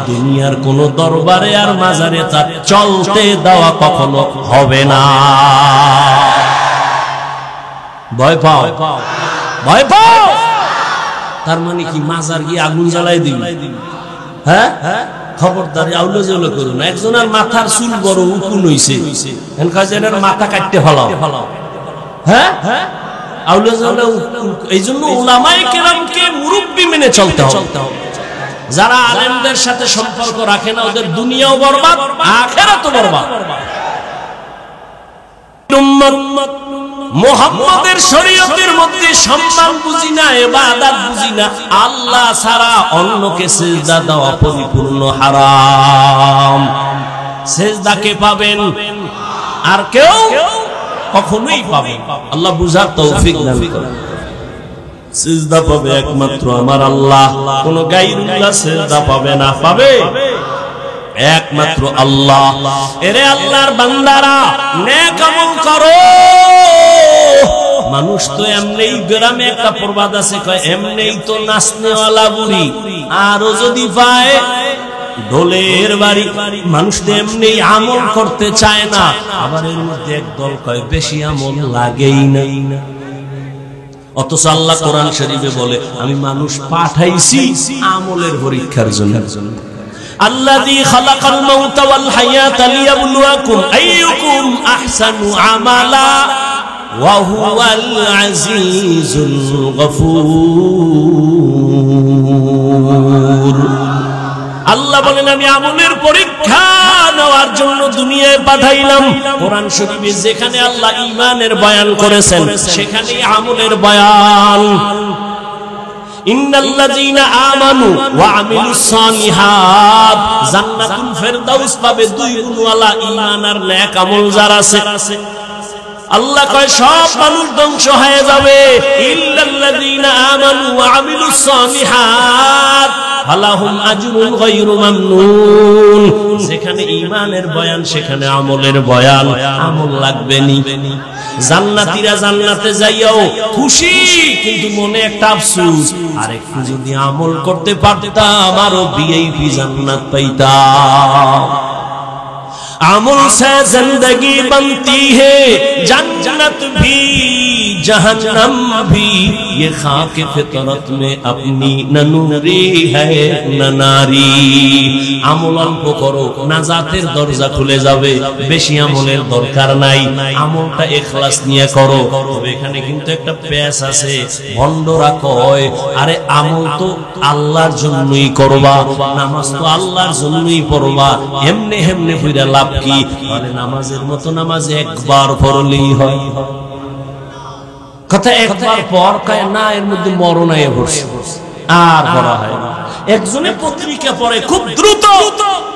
দুনিয়ার কোন দরবারে আর মাজারে তা চলতে দেওয়া কখনো হবে না। ভয় পাও? ভয় পাও? তার মানে কি মাজার গিয়ে আগুন জ্বালাই দিবি? হ্যাঁ, খবরদারি আউলে জলে করুন। একজনের মাথার চুল বড় উকুন হইছে, এনকাজের মাথা কাটতে ফলাও। হ্যাঁ, এই জন্য উলামায়ে কেরামকে মুরব্বি মেনে চলতে হবে। যারা আলেমদের সাথে সম্পর্ক রাখে না, ওদের দুনিয়াও বরবাদ, আখিরাতও বরবাদ। মুহাম্মাদের শরীয়তের মধ্যে সম্মান বুঝি না, ইবাদত বুঝি না, আল্লাহ ছাড়া অন্যকে সিজদা দেওয়া পরিপূর্ণ হারাম। সিজদা কে পাবেন? আর কেউ কখনোই পাবে। আল্লাহ বুঝার তৌফিক দান করেন। সিজদা পাবে একমাত্র আমার আল্লাহ, কোন গায়রুল্লাহ সিজদা পাবে না। পাবে একমাত্র আল্লাহ। এরে আল্লাহর বান্দারা, নেক আমল করো। মানুষ তো এমনিই, গ্রামে একটা প্রবাদ আছে, কয় এমনিই তো নাচনেওয়ালা বুড়ি, আরো যদি পায় ঢোলের বাড়ি। মানুষ তো এমনি আমল করতে চায় না, আবার এর মধ্যে একদল কয় বেশি আমল লাগেই না। অথচ আল্লাহ কোরআন শরীফে বলে, আমি মানুষ পাঠাইছি আমলের পরীক্ষার জন্য। আল্লাযী খালাকাল মাউতা ওয়াল হায়াতা লিয়াবলুয়াকুম আইয়ুকুম আহসানু আমালা ওয়া হুয়াল আজিজুল গফুর। আল্লাহ বলেন, আমি আমলের পরীক্ষা নেওয়ার জন্য দুনিয়ায় পাঠাইলাম। কোরআন শরীফে যেখানে আল্লাহ ঈমানের বয়ান করেছেন, সেখানেই আমলের বয়ান। ইন্নাল্লাযীনা আমানু ওয়া আমিলুস সালিহাত জান্নাতুল ফেরদাউস পাবে দুই গুণওয়ালা ঈমান আর নেক আমল যার আছে। আল্লাহ কয় সব মানুষ ধ্বংস হয়ে যাবে ইল্লাল্লাযীনা আমানু ওয়া আমিলুস সালিহাত ফালাহুম আজরুন গায়রু মামনুন। যেখানে ঈমানের বয়ান সেখানে আমলের বয়ান, আমল লাগবে নি। জান্নাতীরা জান্নাতে যাইয়াও খুশি, কিন্তু মনে একটা আফসোস, আর একটু যদি আমল করতে পারতাম আরো ভিআইপি জান্নাত পাইতাম। अमल से जिंदगी बनती है जन्नत भी जहन्नम भी, ये खाक फितरत में अपनी न नूरी है न नारी। আমল অল্প করো, নাজাতের দরজা খুলে যাবে। বেশি আমলের দরকার নাই, আমলটা ইখলাস নিয়ে করো। তবে এখানে কিন্তু একটা প্যাচ আছে, ভণ্ডরা কয় আরে আমল তো আল্লাহর জন্যই করবা, নামাজ তো আল্লাহর জন্যই পড়বা, এমনি এমনি পড়া লাভ কি? বলে নামাজের মতো নামাজ একবার পড়লেই হয়। কথা একবার পর কয় না, এর মধ্যে মরণ আয়ে পড়ছে আর পড়া হয় না। একজনে পত্রিকা পড়ে খুব দ্রুত,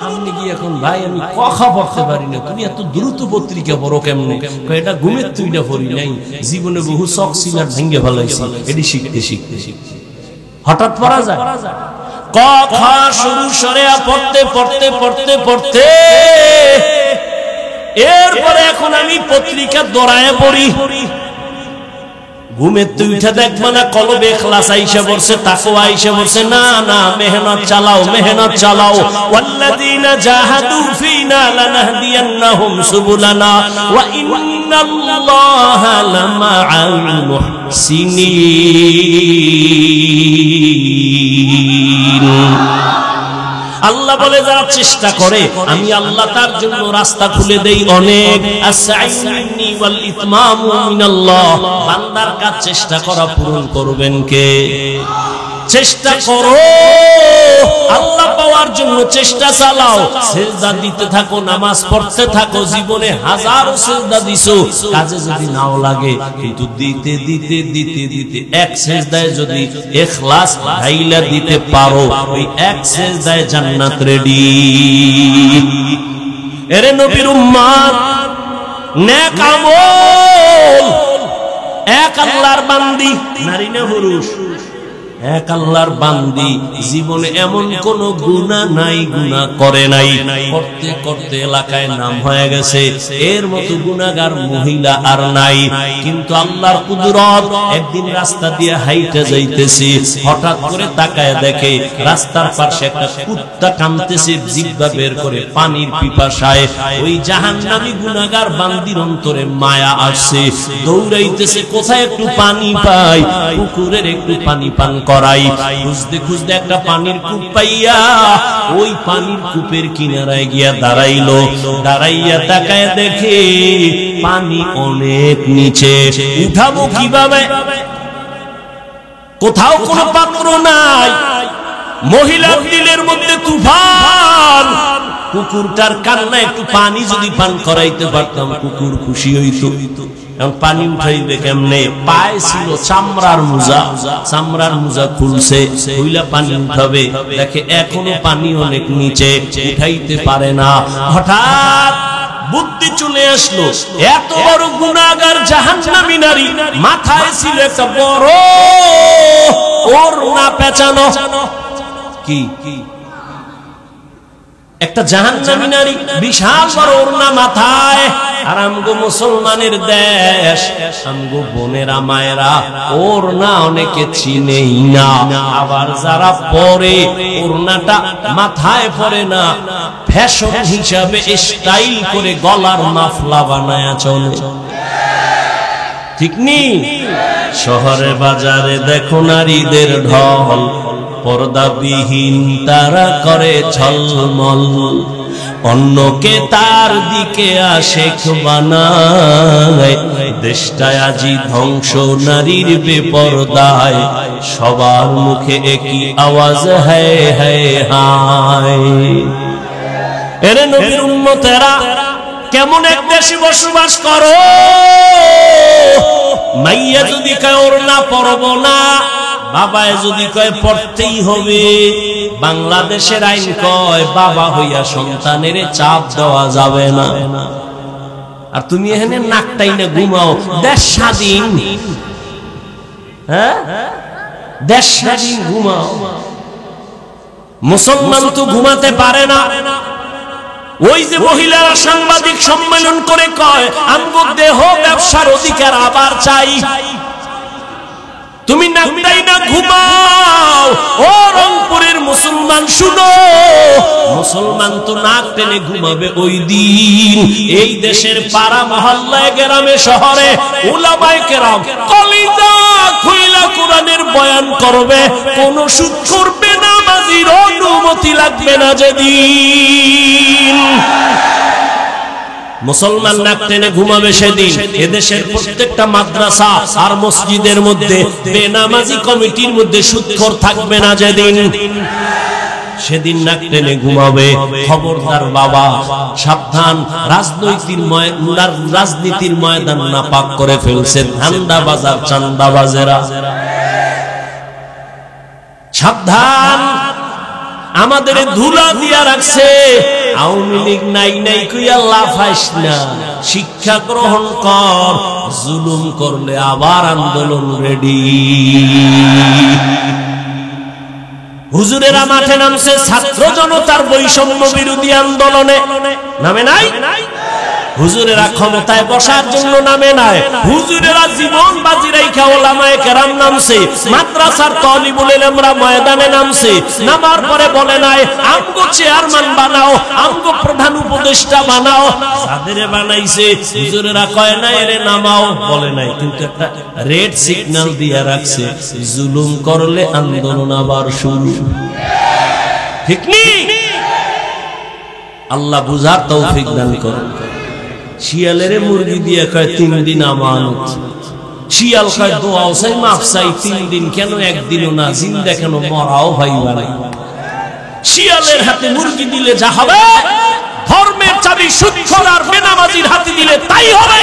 আপনি কি এখন ভাই আমি কথা পড়তে পারি না, তুমি এত দ্রুত পত্রিকা পড়ো কেমনে? এটা ঘুমের তুইটা পড়ি নাই, জীবনে বহু শখ সিলার ভেঙে ফেলাইছি, এটি শিখতে শিখতে শিখতে হঠাৎ পড়া যায়। ক খ শুরু সরে পড়তে পড়তে পড়তে পড়তে এরপরে এখন আমি পত্রিকা দৌড়ায় পড়ি। ঘুমের তুই উঠে দেখবা না কলবে ইখলাস আইসা পড়ছে, তাকওয়া আইসা পড়ছে। না না, মেহনত চালাও, মেহনত চালাও। ওয়াল্লাযীনা জাহাদু ফীনা লানাহদিয়ান্নাহুম সুবুলানা ওয়া ইন্নাল্লাহা লামাআল মুহসিনিন। আল্লাহ বলে যারা চেষ্টা করে আমি আল্লাহ তার জন্য রাস্তা খুলে দেই অনেক। আস-সাইনি ওয়াল ইতমামু মিনাল্লাহ। বান্দার কাজ চেষ্টা করা পূরণ করবেন কে? চেষ্টা করো, আল্লাহ পাওয়ার জন্য চেষ্টা চালাও, সিজদা দিতে থাকো, নামাজ পড়তে থাকো। জীবনে হাজারো সিজদা দিছো, কাজে যদি নাও লাগে, কিন্তু দিতে দিতে দিতে দিতে এক সিজদায় যদি ইখলাস ঢাইলা দিতে পারো, ওই এক সিজদায় জান্নাত রেডি। এরে নবীর উম্মত, নেক আমল, এক আল্লাহর বান্দি, নারী না পুরুষ, এক আল্লাহর বান্দি, জীবনে এমন কোন গুনাহ নাই, গুনাহ করে নাই, করতে করতে এলাকায় নাম হয়ে গেছে এর মতো গুনাহগার মহিলা আর নাই। কিন্তু আল্লাহর কুদরত, একদিন রাস্তা দিয়ে হাইটে যাইতেছে, হঠাৎ করে তাকায় দেখে রাস্তার পাশে একটা কুত্তা কাঁদতেছে, জিহ্বা বের করে পানির পিপাসায়। ওই জাহান্নামী গুনাহগার বান্দির অন্তরে মায়া আসছে, দৌড়াইতেছে কোথায় একটু পানি পাই, পুকুরের একটু পানি পান করাই। খুঁজতে খুঁজতে একটা পানির কূপ পাইয়া ওই পানির কূপের কিনারায় গিয়া দাঁড়াইলো। দাঁড়াইয়া তাকায় দেখে পানি অনেক নিচে, উঠাবো কিভাবে? কোথাও কোনো পাত্র নাই, মহিলার দিলের মধ্যে তুফান। কুকুরটার কান্না, একটু পানি যদি পান করাইতে পারতাম কুকুর খুশি হইতো। এখন পানি উঠাইবে কেমনে? পায়ে ছিল চামড়ার মোজা, চামড়ার মোজা খুলছে, খুইলা পানি উঠাবে, দেখে এখনো পানি অনেক নিচে, উঠাইতে পারে না। হঠাৎ বুদ্ধি চলে আসলো, এত বড় গুনাহগার জাহান্নামী নারী, মাথায় ছিল একটা বড় ওড়না পেঁচানো। কি একটা জাহান্নামী নারী, বিশাল বড় ওড়না মাথায়। আর আমগো মুসলমানের দেশ, আমগো বোনেরা মায়েরা ওড়না অনেকে চিনেই না। আবার যারা পরে ওড়নাটা মাথায় পরে না, ফ্যাশন হিসাবে স্টাইল করে গলার মাফলা বানায়া চলে, ঠিক নেই? শহরে বাজারে দেখো নারীদের ঢল, পর্দাবিহীন তারা করে ঝলমল, অন্যকে তার দিকে আশেক বানায়। দেশটায় আজি ধ্বংস নারীর বেপরদায়, সবার মুখে একই আওয়াজ হ্যায় হ্যায় হায়। এরে নবীর উম্মতেরা, কেমন এক দেশে বসবাস করো? মাইয়া যদি কয় ওড়না পরব না, বাবায় যদি কয় পড়তেই হবে। বাংলাদেশের আইন কয় বাবা হইয়া সন্তানের চাপ দেওয়া যাবে না। আর তুমি এখানে নাকটাই না ঘুমাও। দেশ স্বাধীন, হ্যাঁ দেশ স্বাধীন, ঘুমাও। মুসলমান তো ঘুমাতে পারে না। ওই যে মহিলারা সাংবাদিক সম্মেলন করে কয় আমগো দেহ ব্যবসার অধিকার আবার চাই, তুমি নাকটাই না ঘুমাও। ও রংপুরের মুসলমান শুনো, মুসলমান তো নাক টেনে ঘুমাবে ওই দিন এই দেশের পাড়া মহল্লায় গ্রামে শহরে উলামায়ে কেরাম কলিজা খুইলা কোরআনের বয়ান করবে, কোন সুদ করবে না, নামাজীর অনুমতি লাগবে না যেদিন। মুসলমান নাক টেনে ঘুমাবে সেদিন এদেশের প্রত্যেকটা মাদ্রাসা আর মসজিদের মধ্যে বেনামাজি কমিটির মধ্যে সুদখোর থাকবে না যেদিন, সেদিন নাক টেনে ঘুমাবে। খবরদার বাবা, সাবধান। রাজনীতির ময়দান নাপাক করে ফেলছে ধান্দাবাজার চান্দাবাজেরা। সাবধান, আমাদের ধুলা দিয়া রাখছে। আওয়ামী লীগ নাই নাই কইয়া লাফাইস না, শিক্ষা গ্রহণ কর। জুলুম করলে আবার আন্দোলন রেডি। হুজুরেরা মাঠে নামছে ছাত্র জনতার বৈষম্য বিরোধী আন্দোলনে, নামে নাই? হুজুরেরা ক্ষমতায় বসার জন্য নামে নাই, হুজুরেরা জীবন বাজি রাইখা ওলামায়ে কেরাম নামছে, মাদ্রাসার তালিবুল ইলমরা ময়দানে নামছে। নামার পরে বলে নাই আমগো চেয়ারম্যান বানাও, আমগো প্রধান উপদেষ্টা বানাও। যাদের বানাইছে হুজুরেরা কয় না এরে নামাও, বলে নাই, কিন্তু একটা রেড সিগন্যাল দিয়ে রাখছে, জুলুম করলে আন্দোলন আবার শুরু। ঠিক নেই? আল্লাহ বুঝার তৌফিক দান করুন। শিয়ালের মুরগি দিয়ে কয় 3 দিন আমানত, শিয়াল কয় দোয়াও চাই মাফ চাই 3 দিন, কেন একদিনও না, জিন্দা কেন, মরাও ভাইবা নাই। শিয়ালের হাতে মুরগি দিলে যা হবে, ধর্মের চাবি সুদখোর আর বেনামাজির হাতে দিলে তাই হবে।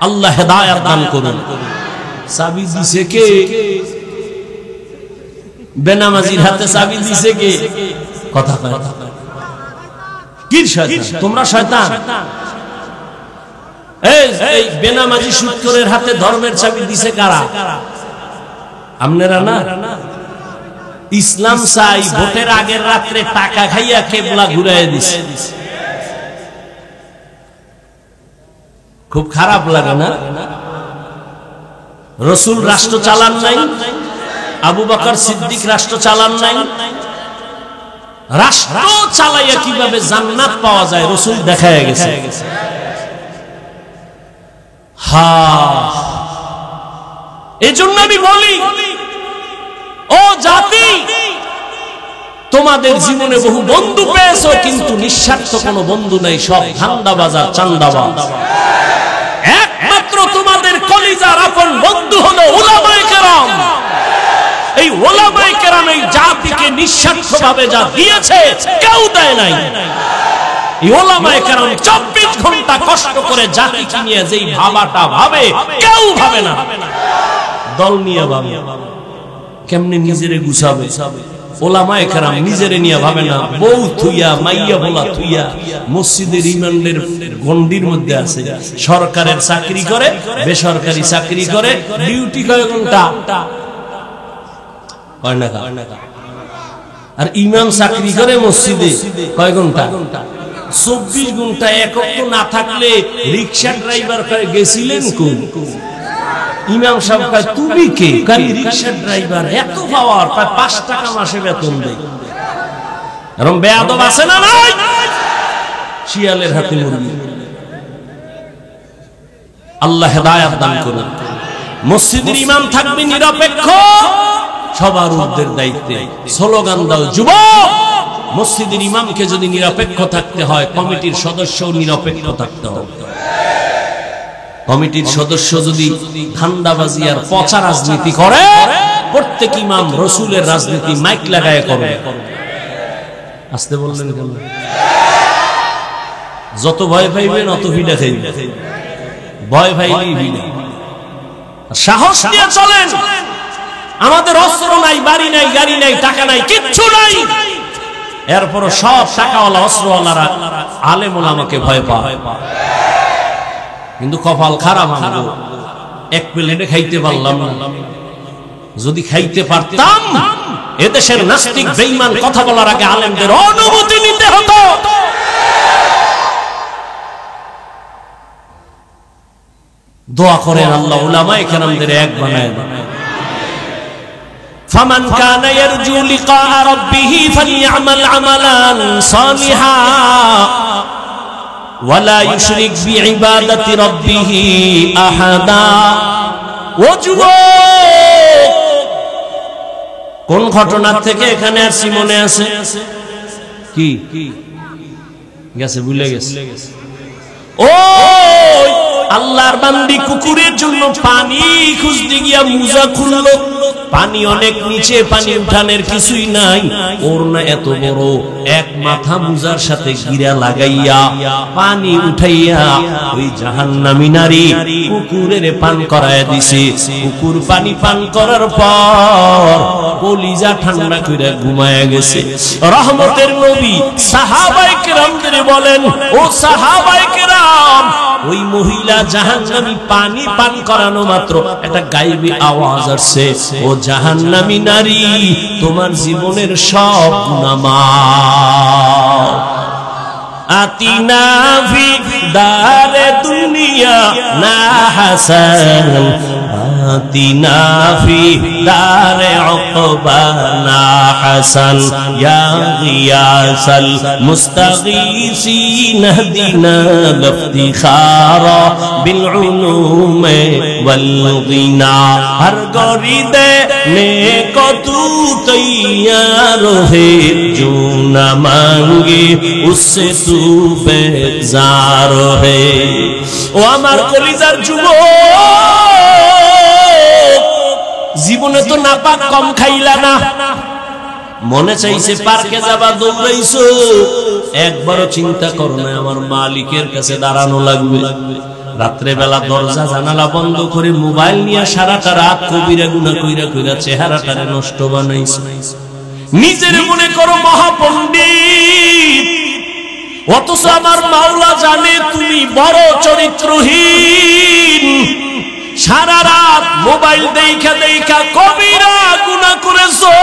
আল্লাহ হেদায়েত দান করুন। চাবি দিছে কে? বেনামাজির হাতে চাবি দিছে কে? কথা কয় কি শয়তান? তোমরা শয়তান। এই বেনামাজি সুদখোরের হাতে ধর্মের চাবি দিছে কারা? আপনারা না? ইসলাম চাই ভোটের আগের রাত্রে টাকা খাইয়া কেবলা ঘুরাইয়া দিছে। খুব খারাপ লাগে না? রাসূল রাষ্ট্র চালান নাই, আবু বকর সিদ্দিক রাষ্ট্র চালান নাই। রাষ্ট্র চালাইয়া কিভাবে জান্নাত পাওয়া যায় রাসূল দেখায়া গেছে। এজন্য আমি বলি, ও জাতি, তোমাদের জীবনে বহু বন্ধু পেয়েছো, কিন্তু নিঃস্বার্থ কোনো বন্ধু নাই, সব ধান্দাবাজার চান্দাবাজ। একমাত্র তোমাদের কলিজার আপন বন্ধু হলো উলামায়ে কেরাম। এই উলামায়ে কেরাম এই জাতিকে নিঃস্বার্থভাবে যা দিয়েছে কেউ দেয় নাই। এই উলামায়ে কেরাম 24 ঘন্টা কষ্ট করে জাতিকে নিয়ে যেই ভাবাটা ভাবে কেউ ভাবে না। দল নিয়ে ভাবে, কেমনে নিজেরে গুছাবে। উলামায়ে কেরাম নিজেরে নিয়ে ভাবে না, বউ থুইয়া মাইয়া বলা থুইয়া মসজিদের ইমামদের গন্ডির মধ্যে আছে। সরকারের চাকরি করে, বেসরকারি চাকরি করে, ডিউটি কয় ঘন্টা? আর ইমাম চাকরি করে মসজিদে কয় ঘন্টা? 24 ঘন্টা। একক তো না থাকলে রিক্সা ড্রাইভার কয় গেছিলেন কোন? ইমাম সাহেব কয় তুমি কে? কয় রিক্সা ড্রাইভার। এত পাওয়ার, প্রায় 5 টাকা মাসে বেতন দেয়। এরকম বেয়াদব আছে না নাই? শিয়ালের হাতে মুরগি। আল্লাহ হেদায়েত দান করুন। মসজিদের ইমাম থাকবে নিরপেক্ষ, সবার ঊর্ধ্বের দায়িত্বে। স্লোগান দাও যুবক, মসজিদের ইমামকে যদি নিরপেক্ষ থাকতে হয়, কমিটির সদস্যও নিরপেক্ষ থাকতে হবে। কমিটির সদস্য যদি ধান্দাবাজি আর পচা রাজনীতি করে, প্রত্যেক ইমাম রাসূলের রাজনীতি মাইক লাগায় করে। আসতে বললেন কেন? যত ভয় পাইবেন অত ভিড়া খাইবেন। ভয় পাইলেই ভিড়া। সাহস নিয়ে চলেন। আমাদের অস্ত্র নাই, বাড়ি নাই, গাড়ি নাই, টাকা নাই, কিচ্ছু নাই, এরপর সব টাকাওয়ালা অস্ত্রওয়ালারা আলেম ওলামাকে ভয় পায়। কিন্তু কপাল খারাপ, আমরা এক প্লেটে খাইতে পারলাম না। যদি খাইতে পারতাম এদেশের নাস্তিক বেঈমান কথা বলার আগে আলেমদের অনুমতি নিতে হতো। দোয়া করেন আল্লাহ উলামায়ে কেরামদের এক বানায় দেন। ফামান কানা ইয়ারজু লিকা রাব্বিহি ফালইআমাল আমালান সালিহা ওয়ালা ইউশরিক বিইবাদাতি রাব্বিহি আহাদা। ও যুবক, কোন ঘটনার থেকে এখানে আসছি মনে আছে? কি গেছে, ভুলে গেছে। ও আল্লাহর বান্দি কুকুরের জন্য পানি খুঁজতে গিয়া মুজা খুললো, পানি অনেক নিচে, পানি উঠানের কিছুই নাই। ওর না এত বড় এক মাথা মুজার সাথে গিরা লাগাইয়া পানি উঠাইয়া ওই জাহান্নামী নারী কুকুরের পান করায় দিছে। কুকুর পানি পান করার পর কলিজা ঠান্ডা করে ঘুমায়া গেছে। রহমতের নবী সাহাবায়ে কেরামদের বলেন, ও সাহাবায়ে কেরাম, ওই মহিলা জাহান্নামী পানি পান করানো মাত্র একটা গায়েবী আওয়াজ আসছে, ও জাহান্নামী নারী, তোমার জীবনের সব গুনাহ মাফ। আতিনা ফি দারে দুনিয়া না হাসান, আতিনা ফি দারে উকবা না হাসান, ইয়া গিয়াসাল মুস্তাগীসিন হদিনা লিফতিখারা বিল উলুমে ওয়াল গিনা। হর গরিদে নেকো তু তৈয়ার হে, जो न मांगे उससे तू बेजार है। ও আমার কলিজার যুবক, জীবনে তো নাপাক কম খাইলা না, মনে চাইছে পার্কে যাবা, দৌড়াইছো, একবারও চিন্তা করো না আমার মালিকের কাছে দাঁড়ানো লাগবে। রাত্রে বেলা দরজা জানালা বন্ধ করে মোবাইল নিয়ে সারাটা রাত কবিরা গুনাহ কইরা কইরা চেহারাটারে নষ্ট বানাইছো। নিজের মনে করো মহাপণ্ডিত, অথচ আমার মাওলা জানে তুমি বড় চরিত্রহীন। সারা রাত মোবাইল দেখা দেখা কবিরা গুনাহ করেছো।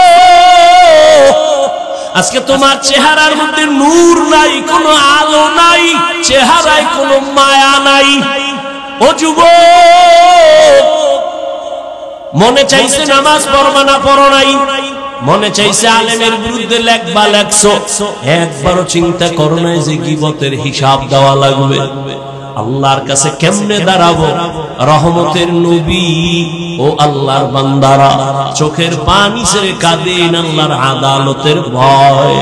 আজকে তোমার চেহারার মধ্যে নূর নাই, কোনো আলো নাই, চেহারায় কোনো মায়া নাই। ও যুবক, মনে চাইছে নামাজ পড়বা না, পড়ো নাই। মনে চাইছে আলেমের বিরুদ্ধে লেখবা, লেখছো, একবারও চিন্তা করো না যে গীবতের হিসাব দেওয়া লাগবে। আল্লাহর কাছে কেমনে দাঁড়াবো? রহমতের নবী ও আল্লাহর বান্দারা চোখের পানি ছেড়ে কাঁদেন আল্লাহর আদালতের ভয়।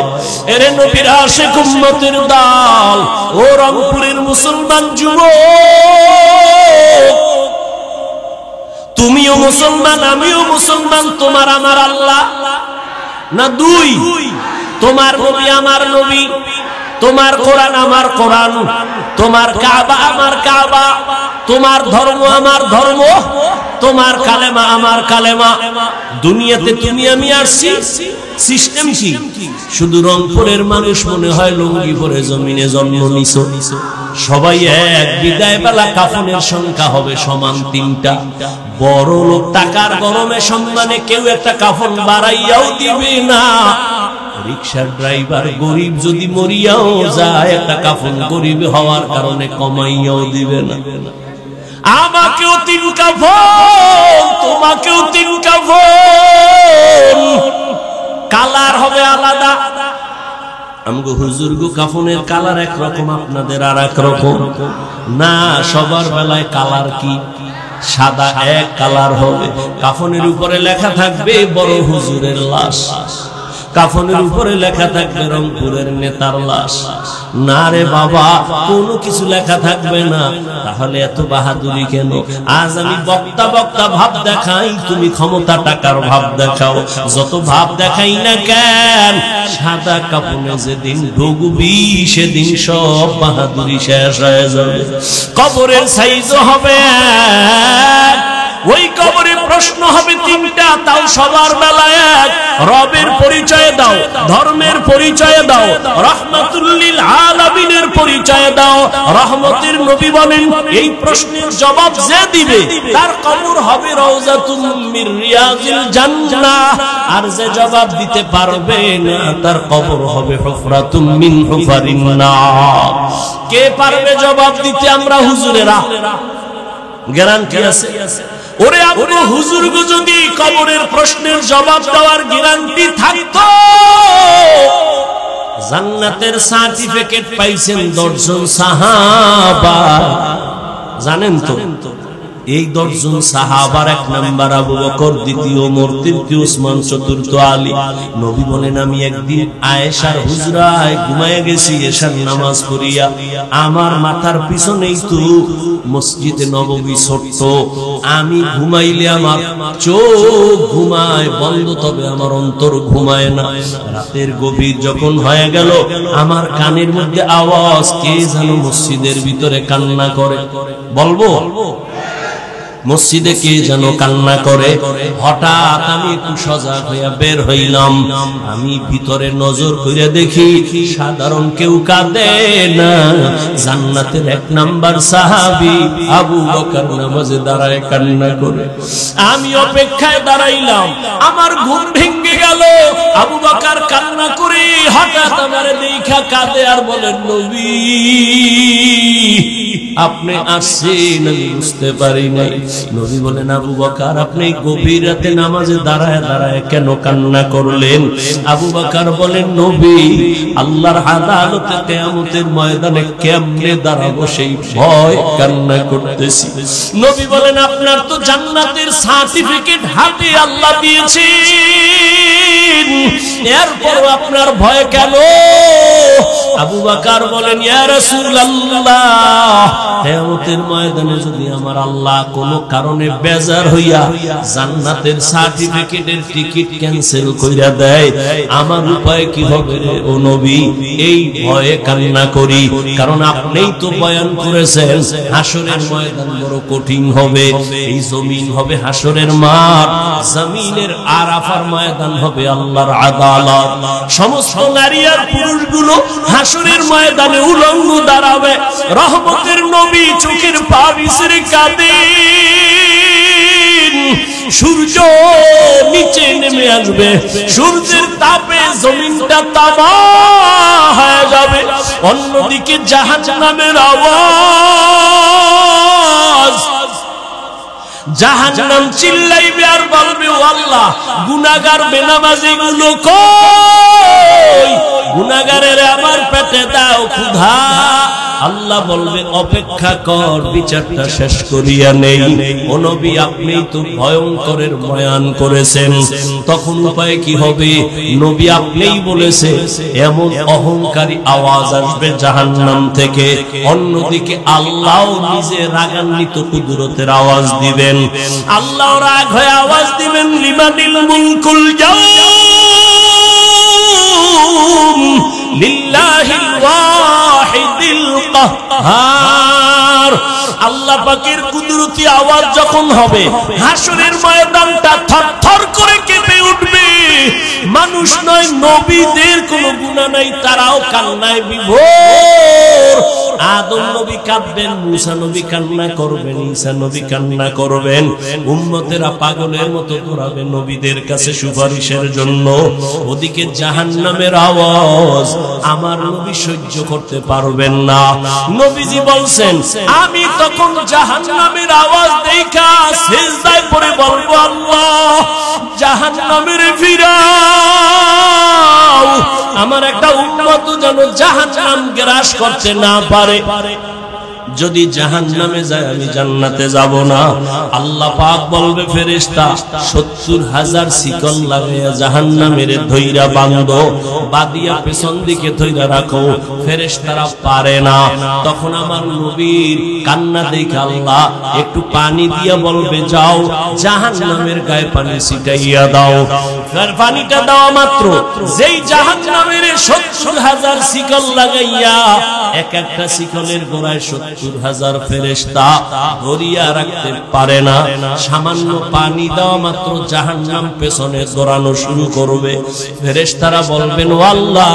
এরে নবীর আশিক উম্মতের দল, ও রংপুরের মুসলমান যুবক, তুমিও মুসলমান, আমিও মুসলমান। তোমার আমার আল্লাহ না দুই? তোমার নবী আমার নবী, তোমার কোরআন আমার কোরআন, তোমার কাবা আমার কাবা, তোমার ধর্ম আমার ধর্ম, তোমার কালেমা আমার কালেমা। দুনিয়াতে তুমি আমি আসছি, সিস্টেম কি? শুধু রংপুরের মানুষ মনে হয় লুঙ্গি পরে জমিনে জন্ম নিছো। সবাই এক, বিদায় বেলা কাফনের সংখ্যা হবে সমান 3টা। বড় লোক টাকার গরমে সম্মানে কেউ একটা কাফন বাড়াইয়াও দিবে না। রিকশার ড্রাইভার গরিব যদি মরিয়াও যায়, একটা কাফন গরিব হওয়ার কারণে কমাইয়াও দিবে না। আমাকেও 3 কাফন, তোমাকেও 3 কাফন, কালার হবে আলাদা। আমগো হুজুর গো কাফনের কালার একরকম, আপনাদের আর এক রকম না। সবার বেলায় কালার কি? সাদা এক কালার হবে। কাফনের উপরে লেখা থাকবে বড় হুজুরের লাশ, কাফনের উপরে লেখা থাকবে রংপুরের নেতার লাশ। না রে বাবা, কোনো কিছু লেখা থাকবে না। তাহলে এত বাহাদুরি কেন? আজ আমি বক্তা বক্তা ভাব দেখাই, তুমি ক্ষমতা টাকার ভাব দেখাও। যত ভাব দেখাই না কেন, সাদা কাফনে যেদিন ঢুকবি সেদিন সব বাহাদুরি শেষ হয়ে যাবে। কবরের সাইজও হবে ওই কবরে প্রশ্ন হবে 3টা, তাও সবার বেলায় এক। রবের পরিচয় দাও, ধর্মের পরিচয় দাও, রাহমাতুল লিল আলামিনের পরিচয় দাও। রহমতের নবী বলেন এই প্রশ্নের জবাব যে দিবে তার কবর হবে রওজাতুম মির রিয়াজিল জান্নাহ, আর যে জবাব দিতে পারবে না তার কবর হবে হুফরাতুম মিন হুফারিন নার। কে পারবে জবাব দিতে? আমরা হুজুরেরা। গ্যারান্টি আছে? ওরে আপনি হুজুর গো, যদি কবরের প্রশ্নের জবাব দেওয়ার গ্যারান্টি থাকতো, জান্নাতের সার্টিফিকেট পাইছেন 10 জন সাহাবা। জানেন তো এই 10 জন সাহাবার 1 নাম্বার আবু বকর, 2 ওমর, 3 উসমান, 4 আলী। নবী বলেন আমি একদিন আয়েশার হুজরায় ঘুমায়ে গেছি এশার নামাজ পড়িয়া, আমার মাথার পিছনেই তো মসজিদে নববী ছোট্ট, আমি ঘুমাইলে আমার চোখ ঘুমায় বন্ধ, তবে আমার অন্তর ঘুমায় না। রাতের গভীর যখন হয়ে গেল আমার কানের মধ্যে আওয়াজ, কে যেন মসজিদের ভিতরে কান্না করে। বলবো মসজিদে কে যেন কান্না করে। হঠাৎ আমি একটু সজাগ হইয়া বের হইলাম, আমি ভিতরে নজর করে দেখি সাধারণ কেউ কাঁদে না, জান্নাতের 1 নাম্বার সাহাবী আবু বকর নামাজে দাঁড়ায় কান্না করে। আমি অপেক্ষায় দাঁড়াইলাম, আমার ঘুম ভেঙে গেল। আবু বকর কান্না করে হঠাৎ আমারে দেখা কাঁদে আর বলেন নবী আপনি আসছেন, আমি বুঝতে পারি নাই। নবী বলেন আবু বকর আপনি গভীর রাতে নামাজে দাঁড়ায় দাঁড়ায় কেন কান্না করলেন? আবু বকর বলেন নবী আল্লাহর আদালতে কিয়ামতের ময়দানে কেমনে দাঁড়াবো সেই ভয় কান্না করতেছি। নবী বলেন আপনার তো জান্নাতের সার্টিফিকেট হাতে আল্লাহ দিয়েছেন, এরপর আপনার ভয় কেন? আবু বকর বলেন ইয়া রাসূলুল্লাহ কিয়ামতের ময়দানে যদি আমার আল্লাহ কোনো কারণে বেজার হইয়া জান্নাতের সার্টিফিকেটের টিকিট ক্যান্সেল কইরা দেয়, আমার উপায় কি হবে ও নবী? এই ভয়ে কান্না করি, কারণ আপনিই তো বয়ান করেছেন হাসরের ময়দান বড় কঠিন হবে। এই জমিন হবে হাসরের মাঠ, জমিনের আরাফার ময়দান হবে আল্লাহর আদালত। সমস্ত নারী আর পুরুষগুলো হাসরের ময়দানে উলঙ্গ দাঁড়াবে। রহমতের নবী চোখের পানি ছেড়ে কাঁদেন। সূর্য নিচে নেমে আসবে, সূর্যের তাপে জমিনটা তামা হয়ে যাবে। অন্যদিকে জাহান্নামের আওয়াজ, জাহান্নাম চিল্লাইবে আর বলবে ও আল্লাহ গুনাহগার বেনামাজি গুলো কই? গুনাহগারের আমার পেটে দাও ক্ষুধা। আল্লাহ বলবে অপেক্ষা কর, বিচারটা শেষ করিয়া নেই। ও নবী আপনি তো ভয়ঙ্করের বয়ান করেছেন, তখন উপায় কি হবে? নবী আপনিই বলেছে এমন অহংকারী আওয়াজ আসবে জাহান্নাম থেকে। অন্যদিকে আল্লাহ নিজে রাগান্বিত কুদরতের আওয়াজ দিবেন। আল্লাহ রাগ হয়ে আওয়াজ দিবেন লিমানিল মুলকুল ইয়াউম লিল্লাহিল ওয়াহিদিল কাহ্হার। আল্লাহ পাকের কুদরতি আওয়াজ যখন হবে হাসরের ময়দানটা থরথর করে কেঁপে উঠবে। মানুষ নয়, নবীদের কোনো গুনাহ নাই, তারাও কান্নায় বিভোর। আদম নবী কাঁদবেন, মুসা নবী কান্না করবেন, ঈসা নবী কান্না করবেন। উম্মতেরা পাগলের মতো দৌড়াবে নবীদের কাছে সুপারিশের জন্য। ওদিকে জাহান্নামের আওয়াজ আমার নবী সহ্য করতে পারবেন না। নবীজি বলছেন আমি তখন জাহান্নামের আওয়াজ দেখা সিজদায় পড়ে বলবো আল্লাহ জাহান্নামের ফিরাও, আমার একটা উম্মত যেন জাহান্নাম গ্রাস করতে না পারে। যদি জাহান্নামে যায় আমি জান্নাতে যাব না। আল্লাহ পাক বলবে ফেরেশতা ৭০,০০০ শিকল লাগাইয়া জাহান্নামের ধইরা বাঁধো, বাঁধিয়া পেছন দিকে ধইরা রাখো। ফেরেশতারা পারে না। তখন আমার নবীর কান্না দেখে আল্লাহ একটু পানি দিয়া বলবে যাও জাহান্নামের গায়ে পানি ছিটাইয়া দাও। পানিটা দেওয়া মাত্র যেই জাহান্নামের ৭০,০০০ শিকল লাগাইয়া এক একটা শিকলের গোড়ায় ৭০,০০০ ফেরেশতা ধরিয়া রাখতে পারে না। সামান্য পানি দেওয়া মাত্র জাহান্নাম পেছনে দৌড়ানো শুরু করবে। ফেরেশতারা বলবেন, ও আল্লাহ,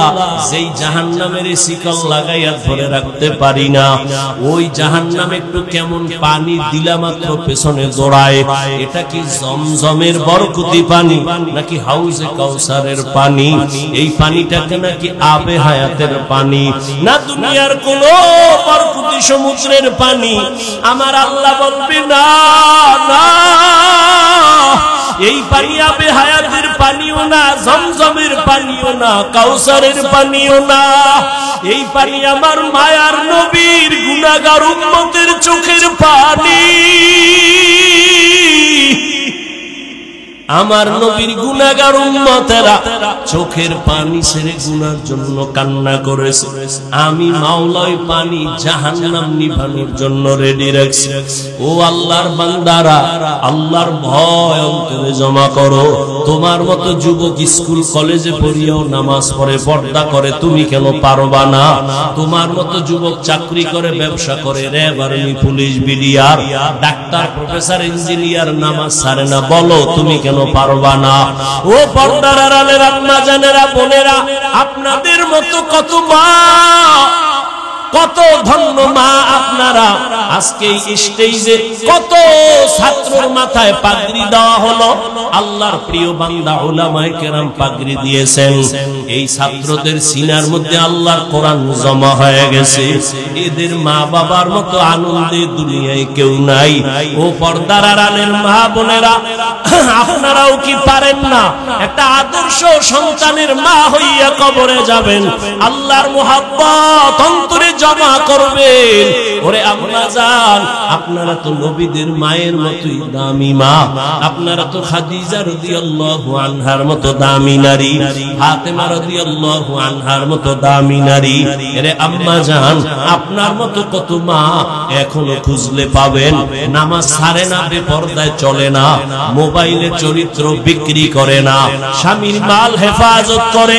যেই জাহান্নামের শিকল লাগাইয়া ধরে রাখতে পারি না, ওই জাহান্নাম একটু কেমন পানি দিলা মাত্র পেছনে দৌড়ায়। এটা কি জমজমের বরকতি পানি নাকি হাউজে কাউসারের পানি? এই পানিটাকে নাকি আবে হায়াতের পানি, না দুনিয়ার কোন বরকতি সমুদ্রের পানি? আমার আল্লাহ বলবে, না না, এই পানি আবে হায়াতের পানিও না, জমজমের পানিও না, কাউসারের পানিও না। এই পানি আমার মায়ার নবীর গুনাহগার উম্মতের চোখের পানি। আমার নবীর গুনাহগার উম্মতেরা চোখের পানি ছেড়ে গুনার জন্য কান্না করেছে। আমি মাওলাই পানি জাহান্নাম নিভানোর জন্য রেডি রাখছি। ও আল্লাহর বান্দারা, আল্লাহর ভয় অন্তরে জমা করো। তোমার মতো যুবক স্কুল কলেজে পড়িয়াও নামাজ পড়ে পর্দা করে, তুমি কেন পারবা না? তোমার মতো যুবক চাকরি করে, ব্যবসা করে, RAB, army, police, BDR, doctor, professor, engineer, নামাজ ছাড়ে না, বলো তুমি কেন পারবা না? ও পর্দার আড়ালের আম্মা জানেরা, বোনেরা, আপনাদের মতো কত মা, কত ধন্য মা আপনারা। আজকে এই স্টেজে কত ছাত্রর মাথায় পাগড়ি দেওয়া হলো। আল্লাহর প্রিয় বান্দা উলামায়ে কেরাম পাগড়ি দিয়েছেন। এই ছাত্রদের সিনার মধ্যে আল্লাহর কোরআন জমা হয়ে গেছে। এদের মা বাবার মতো আনন্দে দুনিয়ায় কেউ নাই। ও পর্দার আড়ালের মা বোনেরা, আপনারাও কি পারেন না একটা আদর্শ সন্তানের মা হইয়া কবরে যাবেন? আল্লাহর মুহাব্বত অন্তরে জমা করবেন। ওরে আম্মা জান, আপনারা তো নবীদের মায়ের মতোই দামি মা। আপনারা তো খাদিজা রাদিয়াল্লাহু আনহার মতো দামি নারী, ফাতেমা রাদিয়াল্লাহু আনহার মতো দামি নারী। আরে আম্মা জান, আপনার মতো কত মা এখনো খুঁজলে পাবেন। নামাজ ছাড়ে না, বেপরদায় চলে না, মোবাইলে চরিত্র বিক্রি করে না, স্বামীর মাল হেফাজত করে,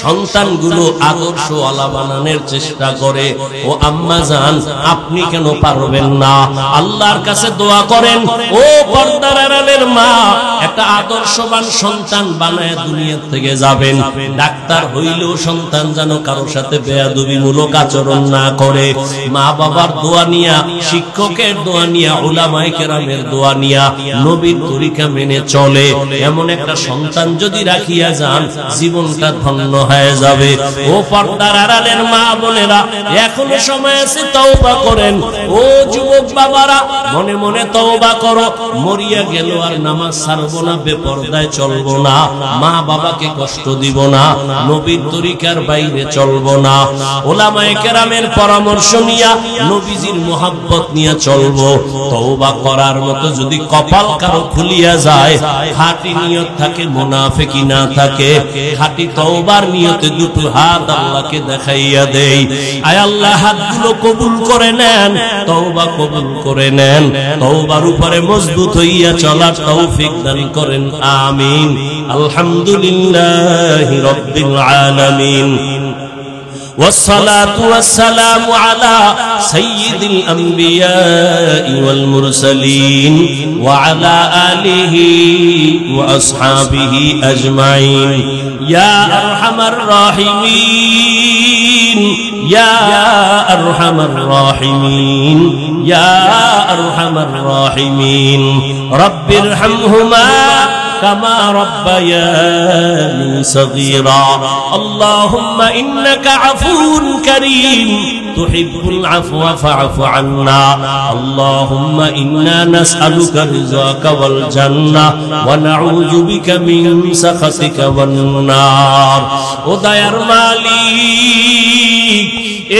সন্তানগুলো আদর্শওয়ালা বানানোর চেষ্টা করে। ও আম্মা জান, আপনি কেন পারবেন না? আল্লাহর কাছে দোয়া করেন। ও পর্দার আড়ালের মা, একটা আদর্শবান সন্তান বানায় দুনিয়া থেকে যাবেন। ডাক্তার হইলেও সন্তান যেন কারোর সাথে বেয়াদবিমূলক আচরণ না করে। মা বাবার দোয়া নিয়া, শিক্ষকের দোয়া নিয়া, উলামায়ে কেরামের দোয়া নিয়া, নবীর তরিকা মেনে চলে, এমন একটা সন্তান যদি রাখিয়া যান, জীবনটা ধন্য হয়ে যাবে। ও পর্দার আড়ালের মা বোনেরা, এখনো সময় আছে, তওবা করেন। ও যুবক বাবারা, মনে মনে তওবা করো। মরিয়া গেল আর নামাজ ছাড়বো না, বেপরদায় চলবো না, মা বাবাকে কষ্ট দিব না, নবীর তরিকার বাইরে চলবো না, উলামায়ে কেরামের পরামর্শ নিয়া, নবীজির মুহাব্বত নিয়ে চলবো। তওবা করার মতো যদি কপাল কারো খুলিয়া যায়, খাঁটি নিয়ত থাকে, মুনাফিকি না থাকে, খাঁটি তওবার নিয়তে দুটো হাত আল্লাহকে দেখাইয়া দেই। আয় আল্লাহ, হাতগুলো কবুল করে নেন, তওবা কবুল করে নেন, তওবার উপরে মজবুত হইয়া চলার তৌফিক দান করেন। আমিন। আলহামদুলিল্লাহি রাব্বিল আলামিন। والصلاة والسلام على سيد الأنبياء والمرسلين وعلى آله وأصحابه أجمعين يا أرحم الراحمين يا أرحم الراحمين يا أرحم الراحمين رب ارحمهما كما ربياني صغيرا اللهم إنك عفو كريم تحب العفو فاعف عنا اللهم إنا نسألك رضاك والجنة ونعوذ بك من سخطك والنار ودير مالك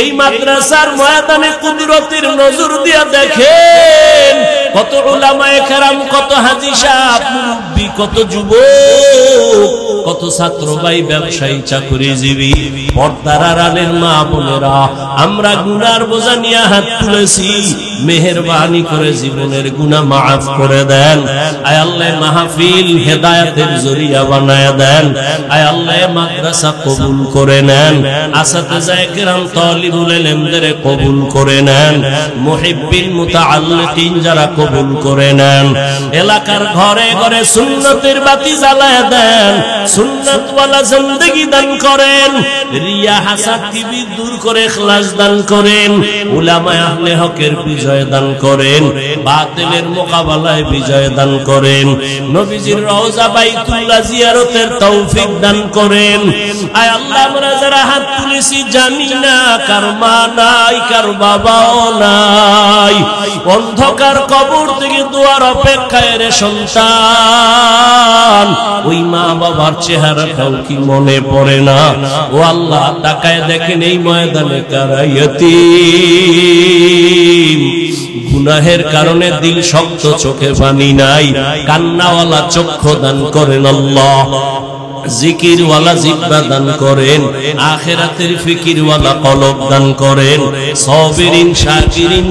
এই মাদ্রাসার ময়দানে কুদরতের নজর দিয়া দেখেন কত উলামায়ে কেরাম, কত হাজী সাহেব, মুরব্বি, কত যুবক, কত ছাত্র ভাই, ব্যবসায়ী, চাকরিজীবী, পর্দার আড়ালের মা বোনেরা, আমরা গুনার বোঝা নিয়ে হাত তুলেছি। মেহেরবানি করে জীবনের গুনাহ মাফ করে দেন। আয় আল্লাহ মাহফিল হেদায়েতের জরিয়া বানায়া দেন। আয় আল্লাহ মাদ্রাসা কবুল করে নেন, আসাতিজায়ে কিরাম তালিবুল ইলমদের কবুল করে নেন, মুহিব্বিন মুতাআল্লিকিন যারা কবুল করে নেন। এলাকার ঘরে ঘরে সুন্নতের বাতি জ্বালায়া দেন, সুন্নাত ওয়ালা জিন্দেগি দান করেন, রিয়া হাসাদ কিবির দূর করে ইখলাস দান করেন, উলামায়ে আহলে হকের বিজয় দান করেন, বাতিলের মোকাবেলায় বিজয় দান করেন, নবীজির রওজা বাইতুল্লাহ জিয়ারতের তৌফিক দান করেন। আয় আল্লাহ আমরা যারা হাত তুলেছি জানি না কার মা নাই, কার বাবাও নাই, অন্ধকার কবর থেকে দুয়ার অপেক্ষায় রে সন্তান, ওই মা বাবার চেহারাটাও কি মনে পড়ে না? ও আল্লাহ তাকায় দেখেন এই ময়দানে কারা ইয়তীম, গুনাহের কারণে দিল শক্ত, চোখে পানি নাই, কান্নাওয়ালা চক্ষু দান করেন আল্লাহ, জিকিরওয়ালা জিহ্বা দান করেন, আখিরাতের ফিকিরওয়ালা কলব দান করেন, সাবিরিন শাকিরিন